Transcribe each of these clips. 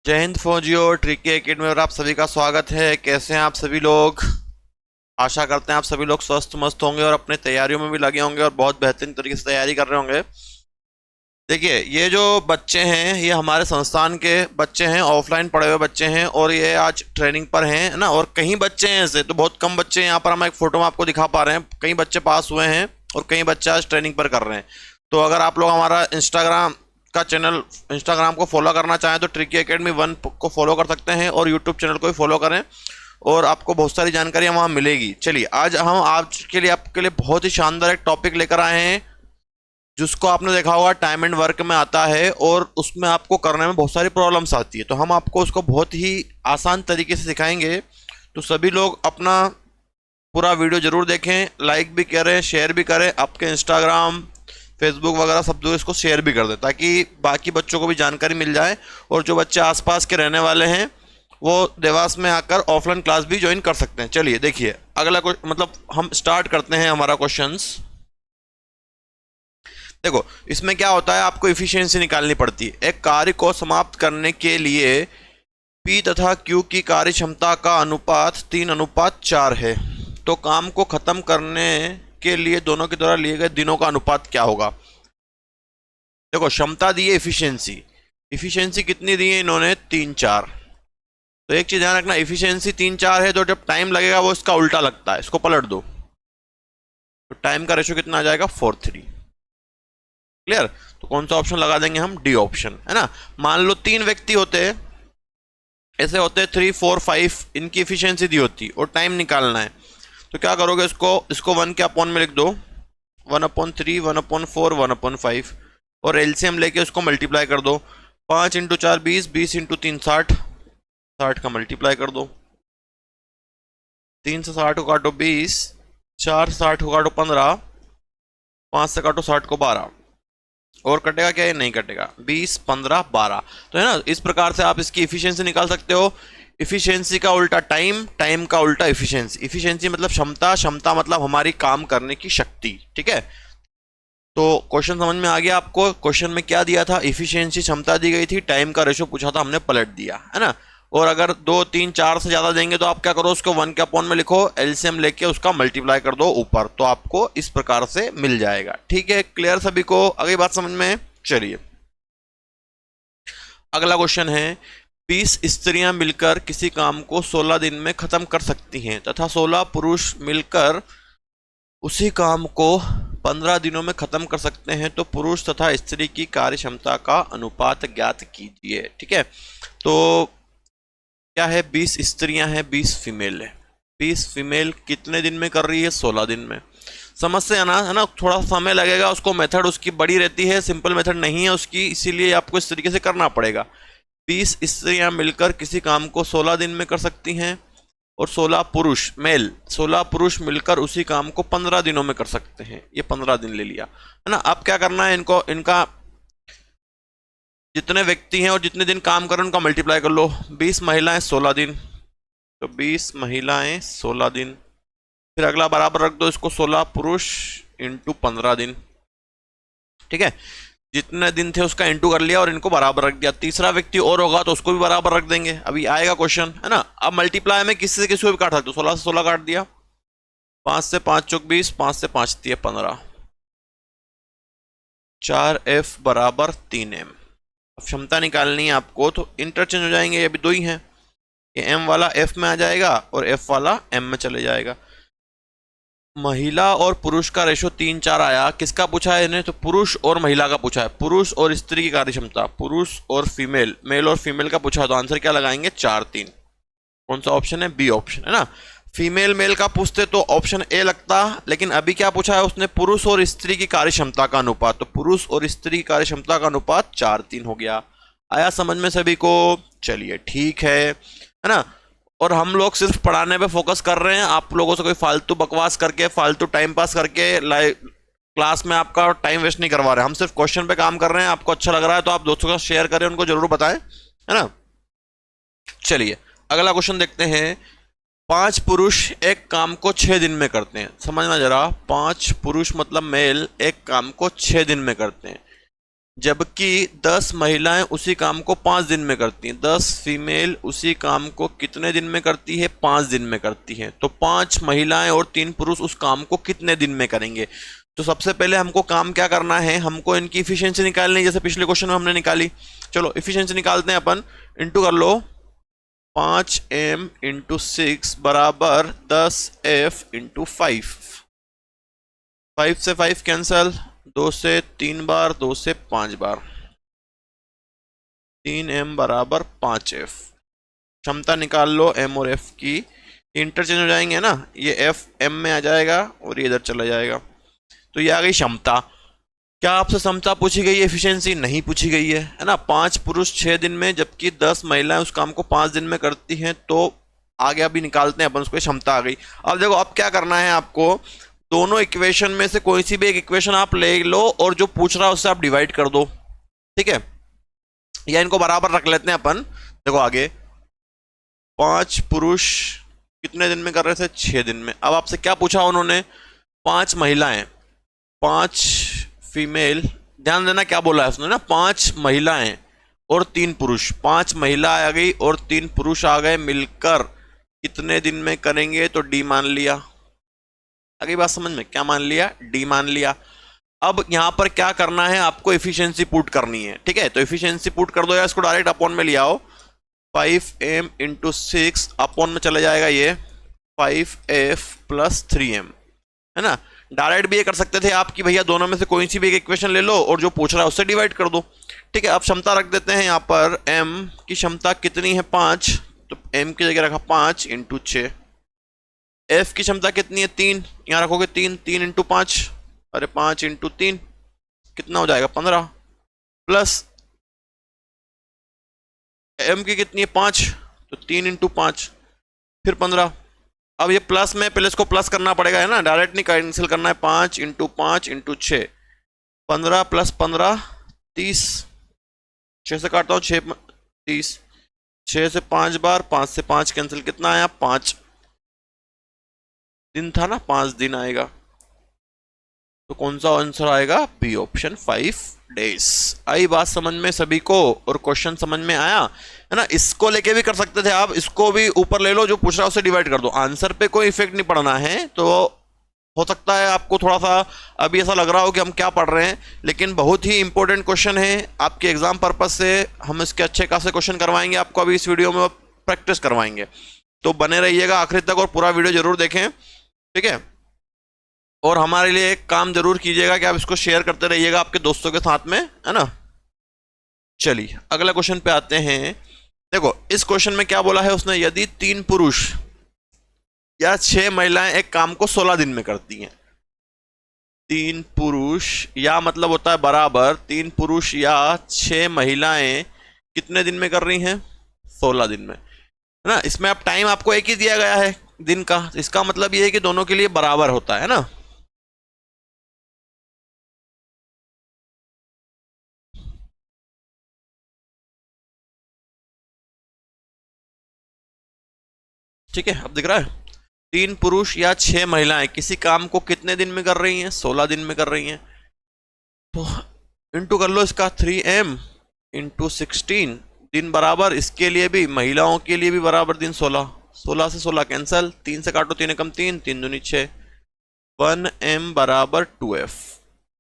जय हिंद फौजियों, tricky academy में आप सभी का स्वागत है। कैसे हैं आप सभी लोग? आशा करते हैं आप सभी लोग स्वस्थ मस्त होंगे और अपने तैयारियों में भी लगे होंगे और बहुत बेहतरीन तरीके से तैयारी कर रहे होंगे। देखिए, ये जो बच्चे हैं ये हमारे संस्थान के बच्चे हैं, ऑफलाइन पढ़े हुए बच्चे हैं और ये आज ट्रेनिंग पर हैं ना। और कई बच्चे हैं, ऐसे तो बहुत कम बच्चे हैं। यहाँ पर हम एक फोटो में आपको दिखा पा रहे हैं, कई बच्चे पास हुए हैं और कई बच्चे आज ट्रेनिंग पर कर रहे हैं। तो अगर आप लोग हमारा इंस्टाग्राम को फॉलो करना चाहें तो ट्रिकी एकेडमी 1 को फॉलो कर सकते हैं और यूट्यूब चैनल को भी फॉलो करें और आपको बहुत सारी जानकारियां वहां मिलेगी। चलिए, आज के लिए बहुत ही शानदार एक टॉपिक लेकर आए हैं जिसको आपने देखा होगा टाइम एंड वर्क में आता है और उसमें आपको करने में बहुत सारी प्रॉब्लम्स आती है। तो हम आपको उसको बहुत ही आसान तरीके से सिखाएंगे। तो सभी लोग अपना पूरा वीडियो जरूर देखें, लाइक भी करें, शेयर भी करें, आपके इंस्टाग्राम फेसबुक वगैरह सब जो इसको शेयर भी कर दें ताकि बाकी बच्चों को भी जानकारी मिल जाए। और जो बच्चे आसपास के रहने वाले हैं वो देवास में आकर ऑफलाइन क्लास भी ज्वाइन कर सकते हैं। चलिए देखिए, अगला हम स्टार्ट करते हैं हमारा क्वेश्चंस। देखो, इसमें क्या होता है, आपको इफिशियंसी निकालनी पड़ती है। एक कार्य को समाप्त करने के लिए P तथा Q की कार्य क्षमता का अनुपात 3:4 है। तो काम को खत्म करने के लिए दोनों के द्वारा लिए गए दिनों का अनुपात क्या होगा? देखो, क्षमता दी है, इफिशियंसी इफिशियंसी कितनी दी है इन्होंने? 3-4। तो एक चीज ध्यान रखना, इफिशियंसी 3-4 है तो जब टाइम लगेगा वो इसका उल्टा लगता है। इसको पलट दो तो टाइम का रेशो कितना आ जाएगा? 4:3। क्लियर? तो कौन सा ऑप्शन लगा देंगे हम? डी ऑप्शन, है ना। मान लो 3 व्यक्ति होते हैं, ऐसे होते हैं 3, 4, 5, इनकी इफिशियंसी दी होती और टाइम निकालना है। तो क्या करोगे, इसको 1 के अपॉन में लिख दो, 1/3, 1/4, 1/5 और एलसीएम लेके उसको मल्टीप्लाई कर दो। 5 × 4 20, 20 × 3 60, 60 का मल्टीप्लाई कर दो। 3 से 60 को काटो 20, 4 से 60 को काटो 15, 5 से काटो 60 को 12 और कटेगा क्या? ये नहीं कटेगा। 20, 15, 12। तो है ना, इस प्रकार से आप इसकी इफिशियंसी निकाल सकते हो। इफिशियंसी का उल्टा टाइम, टाइम का उल्टा इफिशियंसी। इफिशियंसी मतलब क्षमता, क्षमता मतलब हमारी काम करने की शक्ति। ठीक है, तो क्वेश्चन समझ में आ गया आपको? क्वेश्चन में क्या दिया था? इफिशियंसी क्षमता दी गई थी, टाइम का रेशो पूछा था, हमने पलट दिया, है ना। और अगर 2, 3, 4 से ज्यादा देंगे तो आप क्या करो, उसको 1 के अपॉन में लिखो, एलसीएम लेके उसका मल्टीप्लाई कर दो ऊपर, तो आपको इस प्रकार से मिल जाएगा। ठीक है, क्लियर सभी को? अगली बात समझ में? चलिए, अगला क्वेश्चन है, 20 स्त्रियां मिलकर किसी काम को 16 दिन में खत्म कर सकती हैं तथा 16 पुरुष मिलकर उसी काम को 15 दिनों में खत्म कर सकते हैं। तो पुरुष तथा स्त्री की कार्य क्षमता का अनुपात ज्ञात कीजिए। ठीक है, तो क्या है, 20 स्त्रियां हैं, 20 फीमेल है। 20 फीमेल कितने दिन में कर रही है? 16 दिन में। समझ से आना है ना, थोड़ा समय लगेगा, उसको मेथड उसकी बड़ी रहती है, सिंपल मेथड नहीं है उसकी, इसीलिए आपको इस तरीके से करना पड़ेगा। 20 स्त्रियां मिलकर किसी काम को 16 दिन में कर सकती हैं और 16 पुरुष मिलकर उसी काम को 15 दिनों में कर सकते हैं। ये 15 दिन ले लिया, है ना। अब क्या करना है, इनको इनका जितने व्यक्ति हैं और जितने दिन काम करें उनका मल्टीप्लाई कर लो। 20 महिलाएं 16 दिन, तो 20 महिलाएं 16 दिन। फिर अगला बराबर रख दो इसको, 16 पुरुष इंटू 15 दिन। ठीक है, जितने दिन थे उसका इंटू कर लिया और इनको बराबर रख दिया। तीसरा व्यक्ति और होगा तो उसको भी बराबर रख देंगे। अभी आएगा क्वेश्चन, है ना। अब मल्टीप्लाई में किसी से किसी को भी काट सकते हो। 16 से 16 काट दिया, 5 से 5 चौक 20, 5 से 5 दिए 15, 4F बराबर 3M। अब क्षमता निकालनी है आपको तो इंटरचेंज हो जाएंगे, ये भी दो ही हैं। ये M वाला F में आ जाएगा और F वाला M में चले जाएगा। महिला और पुरुष का रेशो 3-4 आया। किसका पूछा है इन्हें? तो पुरुष और महिला का पूछा है, पुरुष और स्त्री की कार्य क्षमता, पुरुष और फीमेल, मेल और फीमेल का पूछा है। तो आंसर क्या लगाएंगे? 4-3। कौन सा ऑप्शन है? बी ऑप्शन, है ना। फीमेल मेल का पूछते तो ऑप्शन ए लगता, लेकिन अभी क्या पूछा है उसने? पुरुष और स्त्री की कार्य क्षमता का अनुपात। तो पुरुष और स्त्री की कार्य क्षमता का अनुपात 4-3 हो गया। आया समझ में सभी को? चलिए ठीक है ना। और हम लोग सिर्फ पढ़ाने पे फोकस कर रहे हैं, आप लोगों से कोई फालतू बकवास करके, फालतू टाइम पास करके लाइव क्लास में आपका टाइम वेस्ट नहीं करवा रहे। हम सिर्फ क्वेश्चन पे काम कर रहे हैं। आपको अच्छा लग रहा है तो आप दोस्तों का शेयर करें, उनको जरूर बताएं, है ना। चलिए अगला क्वेश्चन देखते हैं। 5 पुरुष एक काम को 6 दिन में करते हैं। समझना जरा, 5 पुरुष मतलब मेल एक काम को 6 दिन में करते हैं। जबकि 10 महिलाएं उसी काम को 5 दिन में करती हैं। 10 फीमेल उसी काम को कितने दिन में करती है? 5 दिन में करती है। तो 5 महिलाएं और 3 पुरुष उस काम को कितने दिन में करेंगे? तो सबसे पहले हमको काम क्या करना है, हमको इनकी इफिशियंसी निकालनी है, जैसे पिछले क्वेश्चन में हमने निकाली। चलो इफिशियंसी निकालते हैं अपन। इंटू कर लो 5m इंटू 6 बराबर 10f इंटू 5। 5 से 5 कैंसल, 2 से 3 बार, 2 से 5 बार, 3m बराबर 5f। क्षमता निकाल लो m और f की, इंटरचेंज हो जाएंगे ना, ये f m में आ जाएगा और ये इधर चला जाएगा। तो ये आ गई क्षमता। क्या आपसे क्षमता पूछी गई है, एफिशिएंसी नहीं पूछी गई है ना। 5 पुरुष 6 दिन में जबकि 10 महिलाएं उस काम को 5 दिन में करती हैं। तो आगे अभी निकालते हैं अपन उसको, क्षमता आ गई। अब देखो अब क्या करना है आपको, दोनों इक्वेशन में से कोई सी भी एक इक्वेशन आप ले लो और जो पूछ रहा है उससे आप डिवाइड कर दो, ठीक है, या इनको बराबर रख लेते हैं अपन। देखो आगे 5 पुरुष कितने दिन में कर रहे थे? 6 दिन में। अब आपसे क्या पूछा उन्होंने? 5 महिलाएं, 5 फीमेल, ध्यान देना क्या बोला है उसने ना, 5 महिलाएं और 3 पुरुष। 5 महिला आ गई और 3 पुरुष आ गए, मिलकर कितने दिन में करेंगे? तो डी मान लिया। आगे बात समझ में? क्या मान लिया? डी मान लिया। अब यहां पर क्या करना है आपको, एफिशिएंसी पुट करनी है, ठीक है। तो एफिशिएंसी पुट कर दो या इसको डायरेक्ट अपॉन में ले आओ। 5m इंटू 6 अपॉन में चला जाएगा ये 5f प्लस 3m, है ना। डायरेक्ट भी ये कर सकते थे आप कि भैया दोनों में से कोई सी भी एक इक्वेशन ले लो और जो पूछ रहा है उससे डिवाइड कर दो, ठीक है। अब क्षमता रख देते हैं यहाँ पर, m की क्षमता कितनी है? 5, तो m की जगह रखा 5 इंटू 6। f की क्षमता कितनी है? 3, यहाँ रखोगे 3, 3 इंटू 5, अरे 5 इंटू 3 कितना हो जाएगा? 15, प्लस m की कितनी है? 5, तो 3 इंटू 5 फिर 15। अब ये प्लस में पहले इसको प्लस करना पड़ेगा, है ना, डायरेक्ट नहीं कैंसिल करना है। 5 इंटू 5 इंटू 6, 15 प्लस 15 30, 6 से काटता हूँ 6 30, 6 से 5 बार, 5 से 5 कैंसिल, कितना आया? 5 दिन था ना, 5 दिन आएगा। तो कौन सा आंसर आएगा? B option 5 days. आई बात समझ में सभी को और क्वेश्चन समझ में आया, है ना। इसको लेके भी कर सकते थे आप, इसको भी ऊपर ले लो, जो पूछ रहा है उससे डिवाइड कर दो। आंसर पे कोई इफेक्ट नहीं पड़ना है। तो हो सकता है आपको थोड़ा सा अभी ऐसा लग रहा हो कि हम क्या पढ़ रहे हैं, लेकिन बहुत ही इंपॉर्टेंट क्वेश्चन है आपके एग्जाम पर्पज से। हम इसके अच्छे खासे क्वेश्चन करवाएंगे आपको, अभी इस वीडियो में प्रैक्टिस करवाएंगे। तो बने रहिएगा आखिर तक और पूरा वीडियो जरूर देखें, ठीक है। और हमारे लिए एक काम जरूर कीजिएगा कि आप इसको शेयर करते रहिएगा आपके दोस्तों के साथ में, है ना। चलिए अगला क्वेश्चन पे आते हैं। देखो इस क्वेश्चन में क्या बोला है उसने, यदि 3 पुरुष या 6 महिलाएं एक काम को 16 दिन में करती हैं। 3 पुरुष या मतलब होता है बराबर 3 पुरुष या 6 महिलाएं कितने दिन में कर रही हैं? 16 दिन में, है ना। इसमें अब टाइम आपको एक ही दिया गया है दिन का, इसका मतलब ये है कि दोनों के लिए बराबर होता है ना। ठीक है, अब दिख रहा है। 3 पुरुष या 6 महिलाएं किसी काम को कितने दिन में कर रही हैं? 16 दिन में कर रही हैं। तो इंटू कर लो इसका 3m इंटू 16 दिन बराबर, इसके लिए भी महिलाओं के लिए भी बराबर दिन 16। 16 से 16 कैंसल, 3 से काटो 3 एकम 3, 3 दूनी 6, 1m बराबर 2f।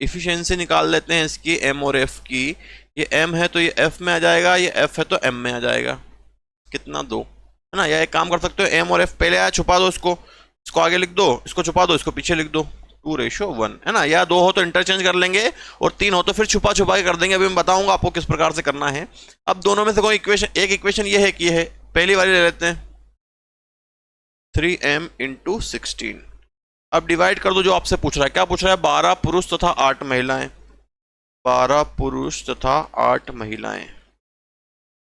इफिशियंसी निकाल लेते हैं इसकी m और f की। ये m है तो ये f में आ जाएगा, ये f है तो m में आ जाएगा। कितना? 2, है ना। या एक काम कर सकते हो, m और f पहले आया छुपा दो, इसको आगे लिख दो, इसको छुपा दो, इसको पीछे लिख दो। 2:1, है ना। या 2 हो तो इंटरचेंज कर लेंगे और 3 हो तो फिर छुपा छुपा के कर देंगे। अभी मैं बताऊंगा आपको किस प्रकार से करना है। अब दोनों में से कोई इक्वेशन, एक इक्वेशन ये है कि ये है, पहली वाली ले लेते हैं 3m इंटू 16। अब डिवाइड कर दो जो आपसे पूछ रहा है। क्या पूछ रहा है? 12 पुरुष तथा 8 महिलाएं। 12 पुरुष तथा 8 महिलाएं,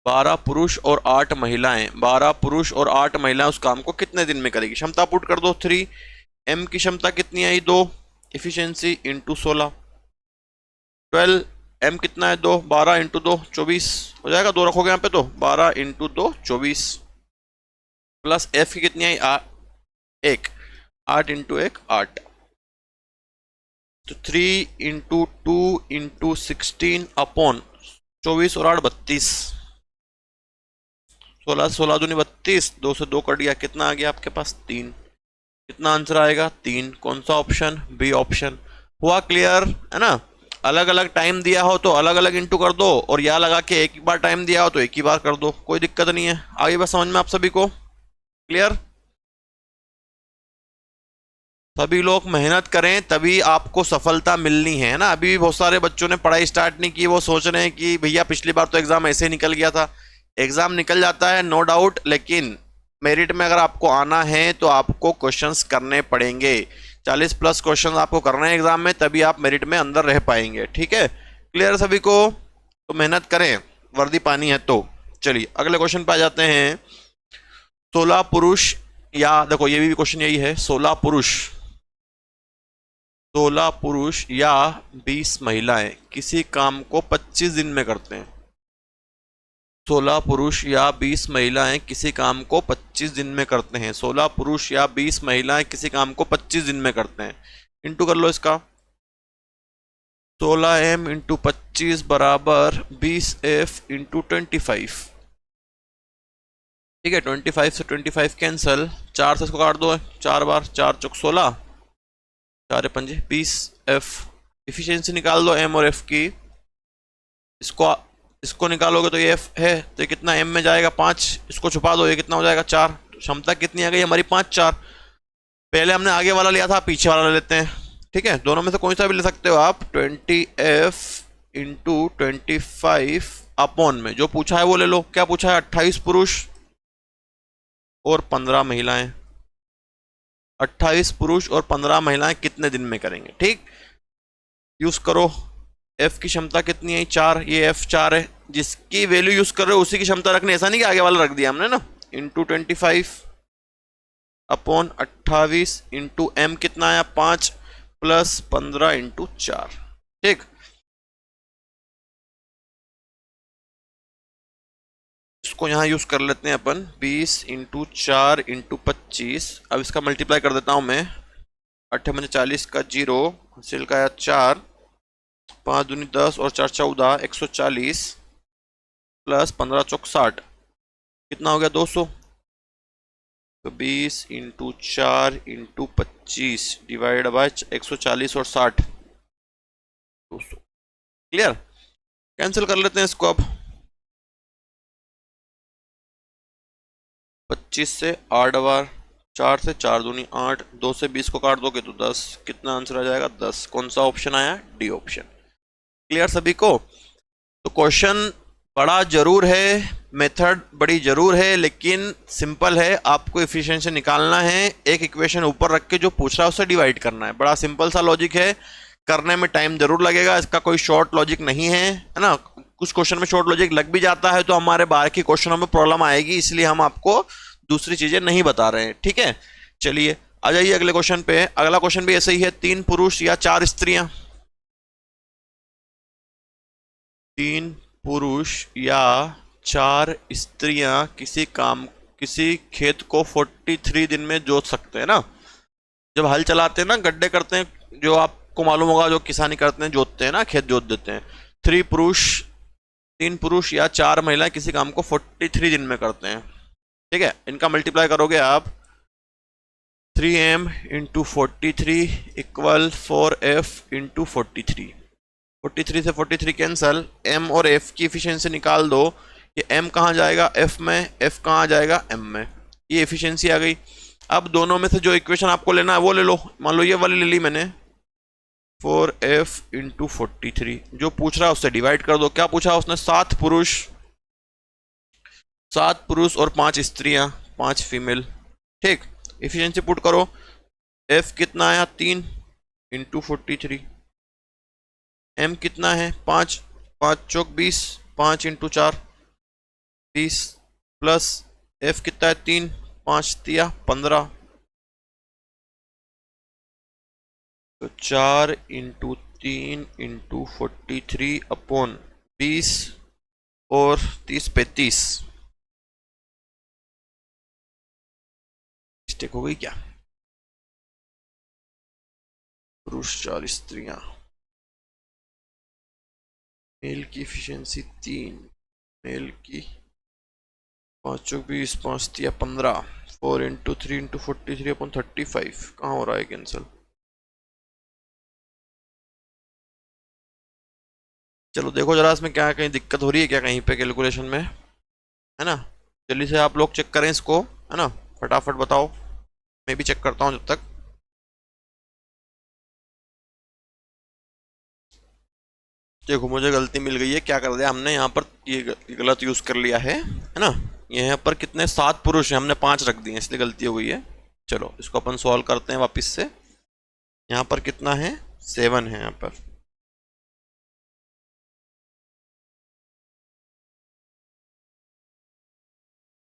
12 पुरुष और 8 महिलाएं, 12 पुरुष और 8 महिलाएं उस काम को कितने दिन में करेगी? क्षमता पुट कर दो 3, m की क्षमता कितनी आई? 2, इफिशियंसी इंटू 16, 12, m कितना है? 2, 12 इंटू 2 24 हो जाएगा। 2 रखोगे यहाँ पे तो 12 इंटू 2 24, प्लस f की कितनी आई? 1, 8 इंटू 1 8, तो 3 × 2 × 16 अपॉन 24 और 8 32, 16 16 दूनी 32, 2 से 2 कट गया, कितना आ गया आपके पास 3। कितना आंसर आएगा 3। कौन सा ऑप्शन? B option. हुआ क्लियर है ना? अलग अलग टाइम दिया हो तो अलग अलग इंटू कर दो, और या लगा के एक ही बार टाइम दिया हो तो एक ही बार कर दो, कोई दिक्कत नहीं है। आगे बस समझ में आप सभी को क्लियर? सभी लोग मेहनत करें तभी आपको सफलता मिलनी है ना। अभी भी बहुत सारे बच्चों ने पढ़ाई स्टार्ट नहीं की, वो सोच रहे हैं कि भैया पिछली बार तो एग्जाम ऐसे ही निकल गया था। एग्जाम निकल जाता है नो डाउट, लेकिन मेरिट में अगर आपको आना है तो आपको क्वेश्चंस करने पड़ेंगे। 40+ क्वेश्चन आपको करने हैं एग्जाम में, तभी आप मेरिट में अंदर रह पाएंगे। ठीक है, क्लियर सभी को? तो मेहनत करें, वर्दी पानी है तो। चलिए अगले क्वेश्चन पे आ जाते हैं। 16 पुरुष या, देखो ये भी क्वेश्चन यही है, 16 पुरुष या 20 महिलाएं किसी काम को 25 दिन में करते हैं। 16 पुरुष या 20 महिलाएं किसी काम को 25 दिन में करते हैं। 16 पुरुष या 20 महिलाएं किसी काम को 25 दिन में करते हैं। इंटू कर लो इसका। 16m × 25 बराबर 20f × 25। ठीक है, 25 से 25 कैंसिल, 4 से इसको काट दो, 4 बार 4 चौक 16, 4 पंजे 20 एफ। इफिशियंसी निकाल दो एम और एफ की। इसको निकालोगे तो ये एफ है, तो ये कितना एम में जाएगा 5, इसको छुपा दो, ये कितना हो जाएगा 4। तो क्षमता कितनी आ गई हमारी 5 4। पहले हमने आगे वाला लिया था, पीछे वाला ले लेते हैं। ठीक है, दोनों में से कोई सा भी ले सकते हो आप। 20f × 25 अपॉन में जो पूछा है वो ले लो। क्या पूछा है? 28 पुरुष और 15 महिलाएं। 28 पुरुष और 15 महिलाएं कितने दिन में करेंगे? ठीक, यूज करो। एफ की क्षमता कितनी है? 4। ये एफ 4 है, जिसकी वैल्यू यूज कर रहे हो उसी की क्षमता रखनी, ऐसा नहीं कि आगे वाला रख दिया हमने ना। इंटू 25 अपॉन 28 इंटू एम कितना आया 5 प्लस 15 इंटू 4। ठीक, इसको यहां यूज कर लेते हैं अपन। 20 × 4 × 25। अब इसका मल्टीप्लाई कर देता हूं मैं। 8 × 40 का 0, हासिल का 4, 5 दूनी 10 और 4 14, 140 प्लस 15 चौक 60, कितना हो गया 200। तो 20 × 4 × 25 डिवाइड बाय 140 और 60, 200। क्लियर? कैंसिल कर लेते हैं इसको अब। 25 से 8 बार, 4 से 4 दूनी 8, 2 से 20 को काट दोगे तो 10, कितना आंसर आ जाएगा 10। कौन सा ऑप्शन आया? D option. क्लियर सभी को? तो क्वेश्चन बड़ा जरूर है, मेथड बड़ी जरूर है, लेकिन सिंपल है। आपको एफिशिएंसी निकालना है, एक इक्वेशन ऊपर रख के जो पूछ रहा है उससे डिवाइड करना है। बड़ा सिंपल सा लॉजिक है, करने में टाइम जरूर लगेगा, इसका कोई शॉर्ट लॉजिक नहीं है, है ना। कुछ क्वेश्चन में शॉर्ट लॉजिक लग भी जाता है तो हमारे बाहर की क्वेश्चनों में प्रॉब्लम आएगी, इसलिए हम आपको दूसरी चीजें नहीं बता रहे हैं। ठीक है, चलिए आ जाइए अगले क्वेश्चन पे। अगला क्वेश्चन भी ऐसे ही है। 3 पुरुष या 4 स्त्रियां, 3 पुरुष या 4 स्त्रियां किसी खेत को 43 दिन में जोत सकते हैं ना। जब हल चलाते हैं ना, गड्ढे करते हैं, जो आपको मालूम होगा, जो किसानी करते हैं, जोतते हैं ना, खेत जोत देते हैं। 3 पुरुष या 4 महिलाएं किसी काम को 43 दिन में करते हैं। ठीक है, इनका मल्टीप्लाई करोगे आप। 3m × 43 equal 4f × 43। 43 से 43 कैंसल, m और f की एफिशिएंसी निकाल दो। ये m कहाँ जाएगा f में, f कहाँ जाएगा m में। ये एफिशिएंसी आ गई। अब दोनों में से जो इक्वेशन आपको लेना है वो ले लो। मान लो ये वाली ले ली मैंने, 4f × 43। जो पूछ रहा है उससे डिवाइड कर दो। क्या पूछा उसने? 7 पुरुष और 5 स्त्रियां, 5 फीमेल। ठीक, एफिशिएंसी पुट करो। f कितना आया 3 × 43। m कितना है 5, 5 चौक 20, 5 × 4 20 प्लस f कितना है 3, 5 तिया 15, तो 4 × 3 × 43 अपॉन 20 और 30 35। मिस्टेक हो गई क्या? पुरुष 4 स्त्रियां। मेल की एफिशिएंसी 3, मेल की 5 20, 5 दिया 15, 4 इंटू 3 इंटू 43 अपॉन 35। कहाँ हो रहा है कैंसिल? चलो देखो जरा इसमें क्या कहीं दिक्कत हो रही है क्या कहीं पे कैलकुलेशन में, है ना। जल्दी से आप लोग चेक करें इसको, है ना, फटाफट बताओ, मैं भी चेक करता हूँ जब तक। देखो मुझे गलती मिल गई है, क्या कर दिया हमने यहाँ पर, ये गलत यूज कर लिया है ना। यहाँ पर कितने 7 पुरुष हैं, हमने 5 रख दिए इसलिए गलती हो गई है। चलो इसको अपन सॉल्व करते हैं वापस से। यहाँ पर कितना है, 7 है यहाँ पर।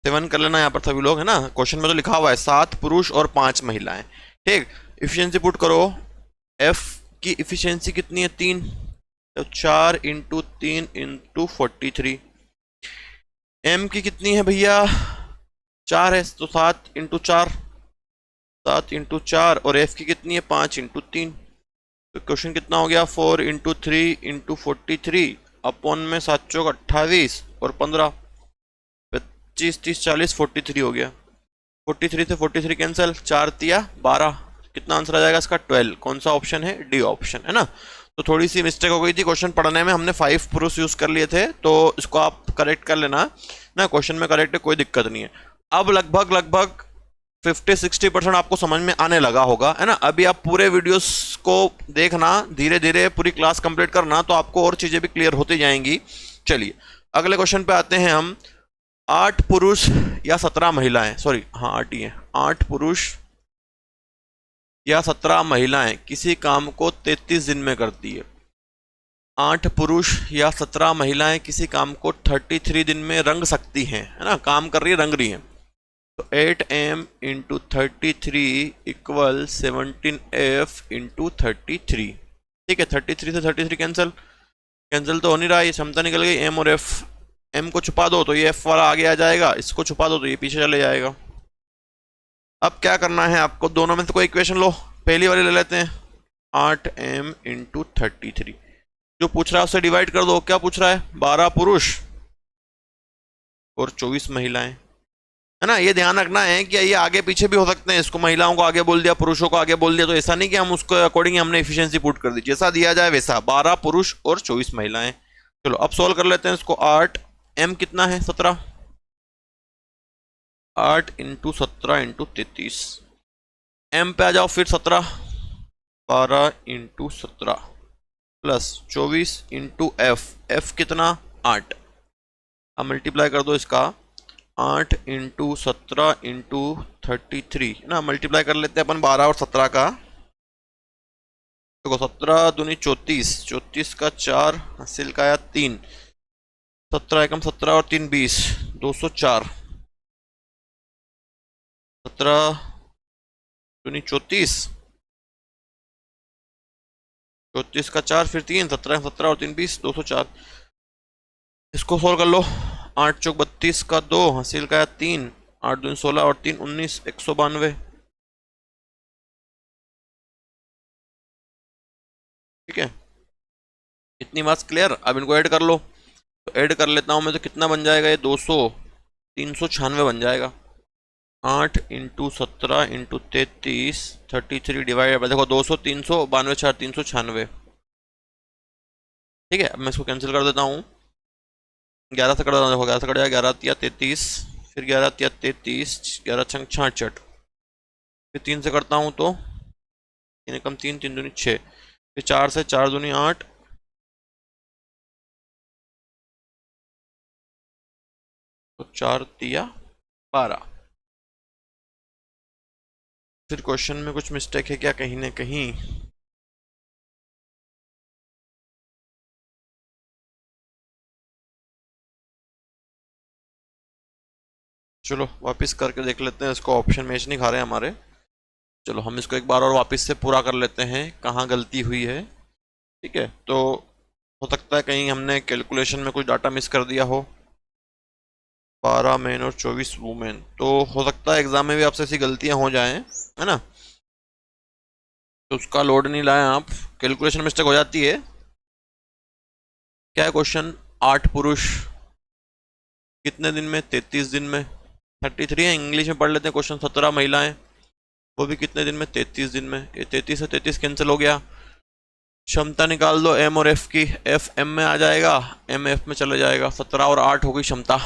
7 कर लेना यहाँ पर सभी लोग, है ना। क्वेश्चन में तो लिखा हुआ है 7 पुरुष और 5 महिलाएं। ठीक, इफिशियंसी पुट करो। एफ की इफिशियंसी कितनी है, 3, तो 4 इंटू 3 इंटू 43। एम की कितनी है भैया, 4 है, तो 7 इंटू 4, 7 इंटू 4। और एफ की कितनी है, 5 इंटू 3। तो क्वेश्चन कितना हो गया, 4 इंटू 3 इंटू 43 अपॉन में 7 चौक 28 और 15, 25 30 40 43 हो गया। 43 से 43 कैंसिल, 4 तिया 12। कितना आंसर आ जाएगा इसका, 12। कौन सा ऑप्शन है, डी ऑप्शन, है ना। तो थोड़ी सी मिस्टेक हो गई थी क्वेश्चन पढ़ने में, हमने 5 पुरुष यूज कर लिए थे, तो इसको आप करेक्ट कर लेना ना। क्वेश्चन में करेक्ट है, कोई दिक्कत नहीं है। अब लगभग लगभग 50-60% आपको समझ में आने लगा होगा, है ना। अभी आप पूरे वीडियोस को देखना, धीरे धीरे पूरी क्लास कंप्लीट करना, तो आपको और चीजें भी क्लियर होती जाएंगी। चलिए अगले क्वेश्चन पे आते हैं हम। 8 पुरुष या 17 महिलाएं, सॉरी हाँ 8 ही है, 8 पुरुष या 17 महिलाएं किसी काम को 33 दिन में करती है। 8 पुरुष या 17 महिलाएं किसी काम को 33 दिन में रंग सकती हैं, है ना, काम कर रही है, रंग रही हैं। तो 8m into 33 equal 17f into 33। ठीक है, 33 से 33 कैंसिल, कैंसिल तो हो नहीं रहा, ये क्षमता निकल गई, m और f। m को छुपा दो तो ये f वाला आगे आ जाएगा, इसको छुपा दो तो ये पीछे चले जाएगा। अब क्या करना है आपको, दोनों में से कोई इक्वेशन लो, पहली वाली ले लेते हैं, 8m इंटू 33। जो पूछ रहा है उससे डिवाइड कर दो। क्या पूछ रहा है, 12 पुरुष और 24 महिलाएं, है ना। ये ध्यान रखना है कि ये आगे पीछे भी हो सकते हैं, इसको महिलाओं को आगे बोल दिया, पुरुषों को आगे बोल दिया, तो ऐसा नहीं कि हम उसको अकॉर्डिंग हमने एफिशिएंसी पुट कर दी, जैसा दिया जाए वैसा। 12 पुरुष और 24 महिलाएं। चलो अब सोल्व कर लेते हैं इसको। 8 m कितना है, 17, 8 इंटू 17 इंटू 33। m पे आ जाओ फिर 17, 12 इंटू 17 प्लस 24 इंटू f कितना, 8। अब मल्टीप्लाई कर दो इसका, 8 इंटू 17 इंटू 33, है ना। मल्टीप्लाई कर लेते हैं अपन 12 और 17 का। देखो 17 दूनी 34, 34 का 4 हासिल का आया 3, 17 एकम 17 और 3 20, 204। 17 दूनी 34, 34 का 4 फिर 3, 17 17 और 3 20, 204। इसको सोल्व कर लो। 8 चौक 32 का 2 हासिल का 3, 8 दूनी 16 और 3 19, 192। ठीक है, इतनी बात क्लियर। अब इनको ऐड कर लो, तो ऐड कर लेता हूं मैं, तो कितना बन जाएगा ये, 200, 396 बन जाएगा। 8 इंटू 17 इंटू 33, 33 डिवाइड, देखो 200, 392 4 396। ठीक है, अब मैं इसको कैंसिल कर देता हूँ, 11 से कर देता हूँ। देखो 11 से कट जाएगा, 11 तिया 33, फिर 11 तिया 33, 11 छंग 66, फिर 3 से करता हूँ तो 3 कम 3, 3 दूनी 6, फिर 4 से 4 दूनी 8, तो 4 तिया 12। फिर क्वेश्चन में कुछ मिस्टेक है क्या कहीं ना कहीं, चलो वापस करके देख लेते हैं इसको। ऑप्शन मैच नहीं खा रहे हमारे। चलो हम इसको एक बार और वापस से पूरा कर लेते हैं, कहाँ गलती हुई है। ठीक है, तो हो सकता है कहीं हमने कैलकुलेशन में कुछ डाटा मिस कर दिया हो। 12 मैन और 24 वुमेन, तो हो सकता है एग्जाम में भी आपसे ऐसी गलतियां हो जाएं, है ना। तो उसका लोड नहीं लाए आप, कैलकुलेशन मिस्टेक हो जाती है। क्या है क्वेश्चन? 8 पुरुष कितने दिन में? 33 दिन में। 33 है, इंग्लिश में पढ़ लेते हैं क्वेश्चन। 17 महिलाएं, वो भी कितने दिन में? 33 दिन में। ये 33 से 33 कैंसिल हो गया। क्षमता निकाल दो एम और एफ की। एफ एम में आ जाएगा, एम एफ में चले जाएगा। 17 और 8 हो गई क्षमता।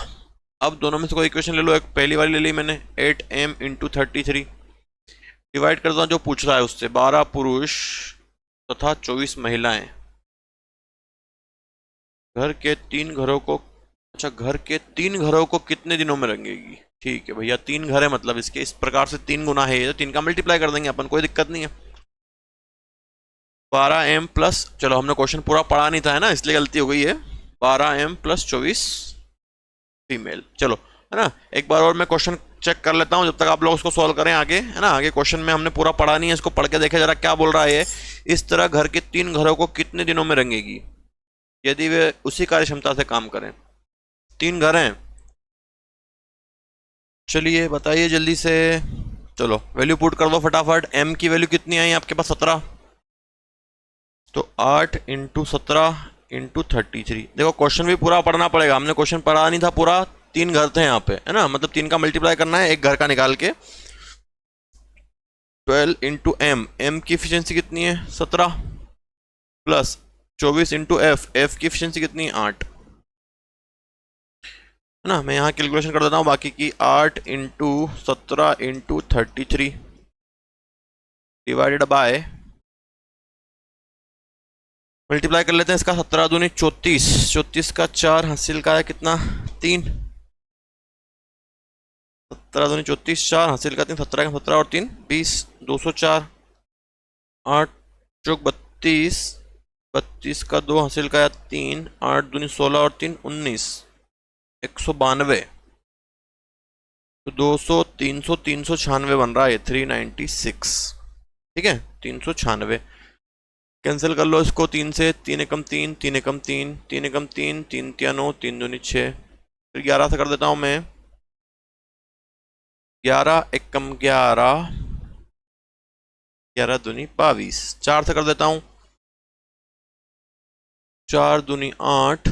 अब दोनों में से कोई इक्वेशन ले लो। एक पहली वाली ले ली मैंने, 8m इंटू 33, डिवाइड करता हूँ जो पूछ रहा है उससे। 12 पुरुष तथा 24 महिलाएं घर के 3 घरों को, अच्छा, घर के 3 घरों को कितने दिनों में रंगेगी? ठीक है भैया, 3 घर है मतलब इसके, इस प्रकार से 3 गुना है, ये 3 का मल्टीप्लाई कर देंगे अपन, कोई दिक्कत नहीं है। 12m प्लस, चलो हमने क्वेश्चन पूरा पढ़ा नहीं था है ना, इसलिए गलती हो गई है। 12m plus 24 female. चलो है ना, एक बार और मैं क्वेश्चन चेक कर लेता हूँ जब तक आप लोग उसको सॉल्व करें आगे, है ना। आगे क्वेश्चन में हमने पूरा पढ़ा नहीं है, इसको पढ़ के देखे जरा क्या बोल रहा है। इस तरह घर के 3 घरों को कितने दिनों में रंगेगी यदि वे उसी कार्य क्षमता से काम करें? 3 घर हैं, चलिए बताइए जल्दी से। चलो वैल्यू पुट कर दो फटाफट। m की वैल्यू कितनी आई आपके पास? 17। तो 8 इंटू 17 इंटू 33। देखो क्वेश्चन भी पूरा पढ़ना पड़ेगा, हमने क्वेश्चन पढ़ा नहीं था पूरा। 3 घर थे यहाँ पे, है ना, मतलब 3 का मल्टीप्लाई करना है एक घर का निकाल के। 12 इंटू एम की एफिशिएंसी कितनी है? 17 प्लस 24 इंटू एफ की एफिशिएंसी कितनी है? 8, है ना। मैं यहाँ कैलकुलेशन कर देता हूँ बाकी की। 8 into 17 into 33 divided by, multiply कर लेते हैं इसका। 17 दूनी 34, 34 का 4 हासिल का है कितना? 3। 17 दूनी 34, 4 हासिल का 3, 17 का 17 और 3 20, 204। 8 चौक 32, 32 का 2 हासिल का 3, 8 दूनी 16 और 3 19, 192। तो 200, 300, 396 बन रहा है, 396। ठीक है, 396। कैंसिल कर लो इसको 3 से। 3 एकम 3, 3 एकम 3, 3 एकम 3, 3 तिया 9, 3 दूनी 6। फिर 11 से कर देता हूँ मैं। 11 एकम 11, 11 दूनी 22। 4 से कर देता हूँ। 4 दूनी 8,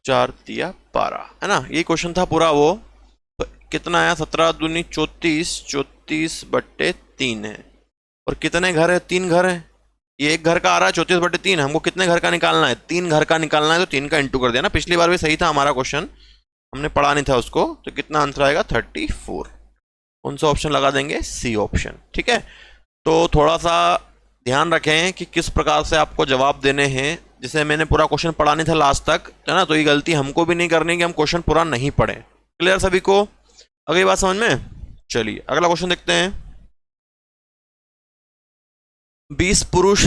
4 तिया 12, है ना। ये क्वेश्चन था पूरा वो। तो कितना आया? 17 दूनी 34, 34 बट्टे 3 है। और कितने घर है? 3 घर है। ये एक घर का आ रहा है 34 बटे 3। हमको कितने घर का निकालना है? 3 घर का निकालना है, तो 3 का इंटू कर दिया ना। पिछली बार भी सही था हमारा क्वेश्चन, हमने पढ़ा नहीं था उसको। तो कितना आंसर आएगा? 34। कौन सा ऑप्शन लगा देंगे? C option. ठीक है, तो थोड़ा सा ध्यान रखें कि किस प्रकार से आपको जवाब देने हैं। जैसे मैंने पूरा क्वेश्चन पढ़ा नहीं था लास्ट तक, है ना, तो ये गलती हमको भी नहीं करनी कि हम क्वेश्चन पूरा नहीं पढ़े। क्लियर सभी को? अगली बात समझ में? चलिए अगला क्वेश्चन देखते हैं। 20 पुरुष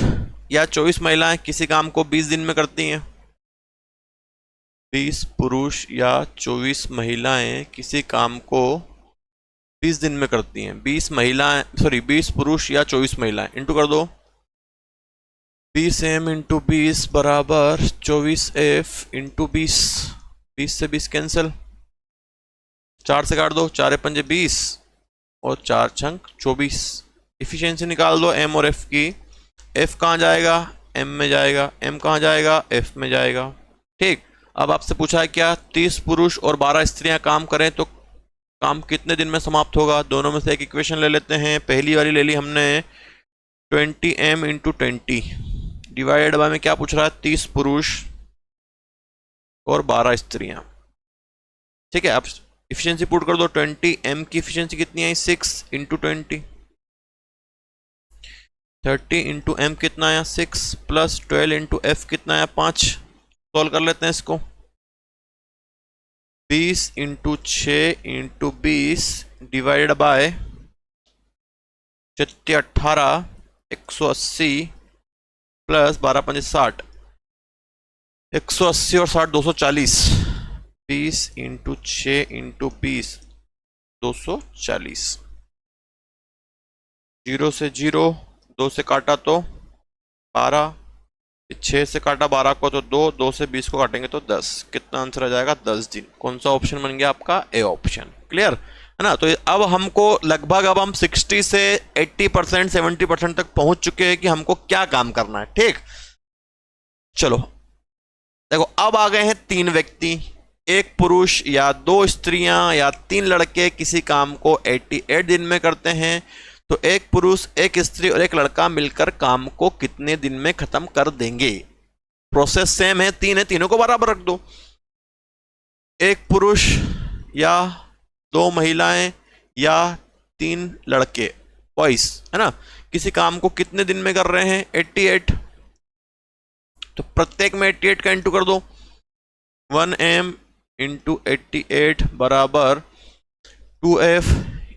या 24 महिलाएं किसी काम को 20 दिन में करती हैं। 20 पुरुष या 24 महिलाएं किसी काम को 20 दिन में करती हैं। 20 महिलाएं, सॉरी 20 पुरुष या 24 महिलाएं, इंटू कर दो। 20m इंटू 20 बराबर 24F इंटू 20। 20 से 20 कैंसिल, 4 से काट दो। 4 पंजे 20 और 4 छंक 24। इफिशियंसी निकाल दो एम और एफ की। एफ कहाँ जाएगा? एम में जाएगा। एम कहाँ जाएगा? एफ में जाएगा। ठीक, अब आपसे पूछा है क्या 30 पुरुष और 12 स्त्रियां काम करें तो काम कितने दिन में समाप्त होगा? दोनों में से एक इक्वेशन ले लेते हैं। पहली वाली ले ली हमने, 20m इंटू 20 डिवाइडेड बाय में क्या पूछ रहा है? 30 पुरुष और 12 स्त्रियां। ठीक है, अब इफिशियंसी पुट कर दो। 20m की इफिशियंसी कितनी आई? 6 इंटू 20। 30 इंटू एम कितना आया? 6 प्लस 12 इंटू एफ कितना आया? 5। सॉल्व कर लेते हैं इसको। 20 into 6 into 20 divided by 18, 180 plus 12 पंजे 60, 180 और 60 240। 20 इंटू 6 इंटू 20 240। 0 से 0, 2 से काटा तो 12, 6 से काटा 12 को तो 2, 2 से 20 को काटेंगे तो 10। कितना आंसर आ जाएगा? 10 दिन। कौन सा ऑप्शन बन गया आपका? A option. क्लियर? है ना। तो अब हमको लगभग अब हम 60 से 80% 70% तक पहुंच चुके हैं कि हमको क्या काम करना है। ठीक, चलो देखो, अब आ गए हैं 3 व्यक्ति, एक पुरुष या 2 स्त्रियां या 3 लड़के किसी काम को 88 दिन में करते हैं। तो एक पुरुष, एक स्त्री और एक लड़का मिलकर काम को कितने दिन में खत्म कर देंगे? प्रोसेस सेम है, 3 है, तीनों को बराबर रख दो। एक पुरुष या 2 महिलाएं या 3 लड़के बॉयज, है ना, किसी काम को कितने दिन में कर रहे हैं? 88। तो प्रत्येक में 88 का इंटू कर दो। 1m इंटू 88 बराबर 2f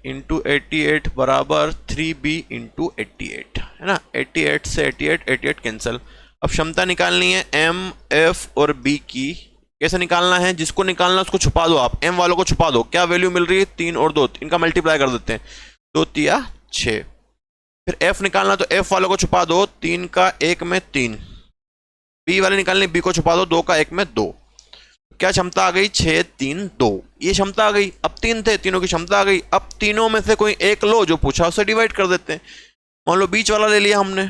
इंटू 88 बराबर 3b इंटू 88, है ना। 88 से 88 कैंसिल। अब क्षमता निकालनी है m, f और b की। कैसे निकालना है? जिसको निकालना उसको छुपा दो आप, m वालों को छुपा दो। क्या वैल्यू मिल रही है? 3 और 2, इनका मल्टीप्लाई कर देते हैं, 2 तिया 6। फिर f निकालना, तो f वालों को छुपा दो, 3 का 1 में 3। b वाले निकालने, b को छुपा दो, 2 का 1 में 2। क्या क्षमता आ गई? 6 3 2, ये क्षमता आ गई। अब 3 थे, तीनों की क्षमता आ गई। अब तीनों में से कोई एक लो, जो पूछा उसे डिवाइड कर देते हैं। मान लो बीच वाला ले लिया हमने,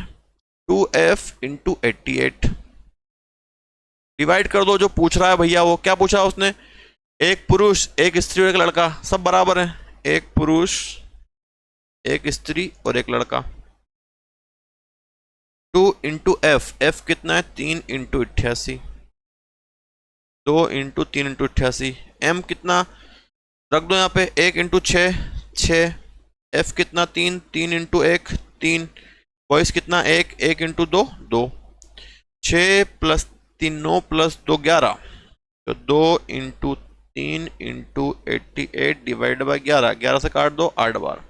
2f इंटू 88 डिवाइड कर दो। जो पूछ रहा है भैया, वो क्या पूछा उसने? एक पुरुष, एक स्त्री और एक लड़का, सब बराबर है। एक पुरुष, एक स्त्री और एक लड़का। 2 इंटू एफ, एफ कितना है? 3 इंटू 88, 2 इंटू 3 इंटू 88। एम कितना रख दो यहाँ पे? 1 इंटू 6 6। एफ कितना? 3 3 इंटू 1 3। वॉइस कितना? 1 1 इंटू 2 2। 6 plus 3 9 plus 2 11। तो 2 इंटू 3 इंटू 88 डिवाइड बाई 11, 11 से काट दो, 8 बार,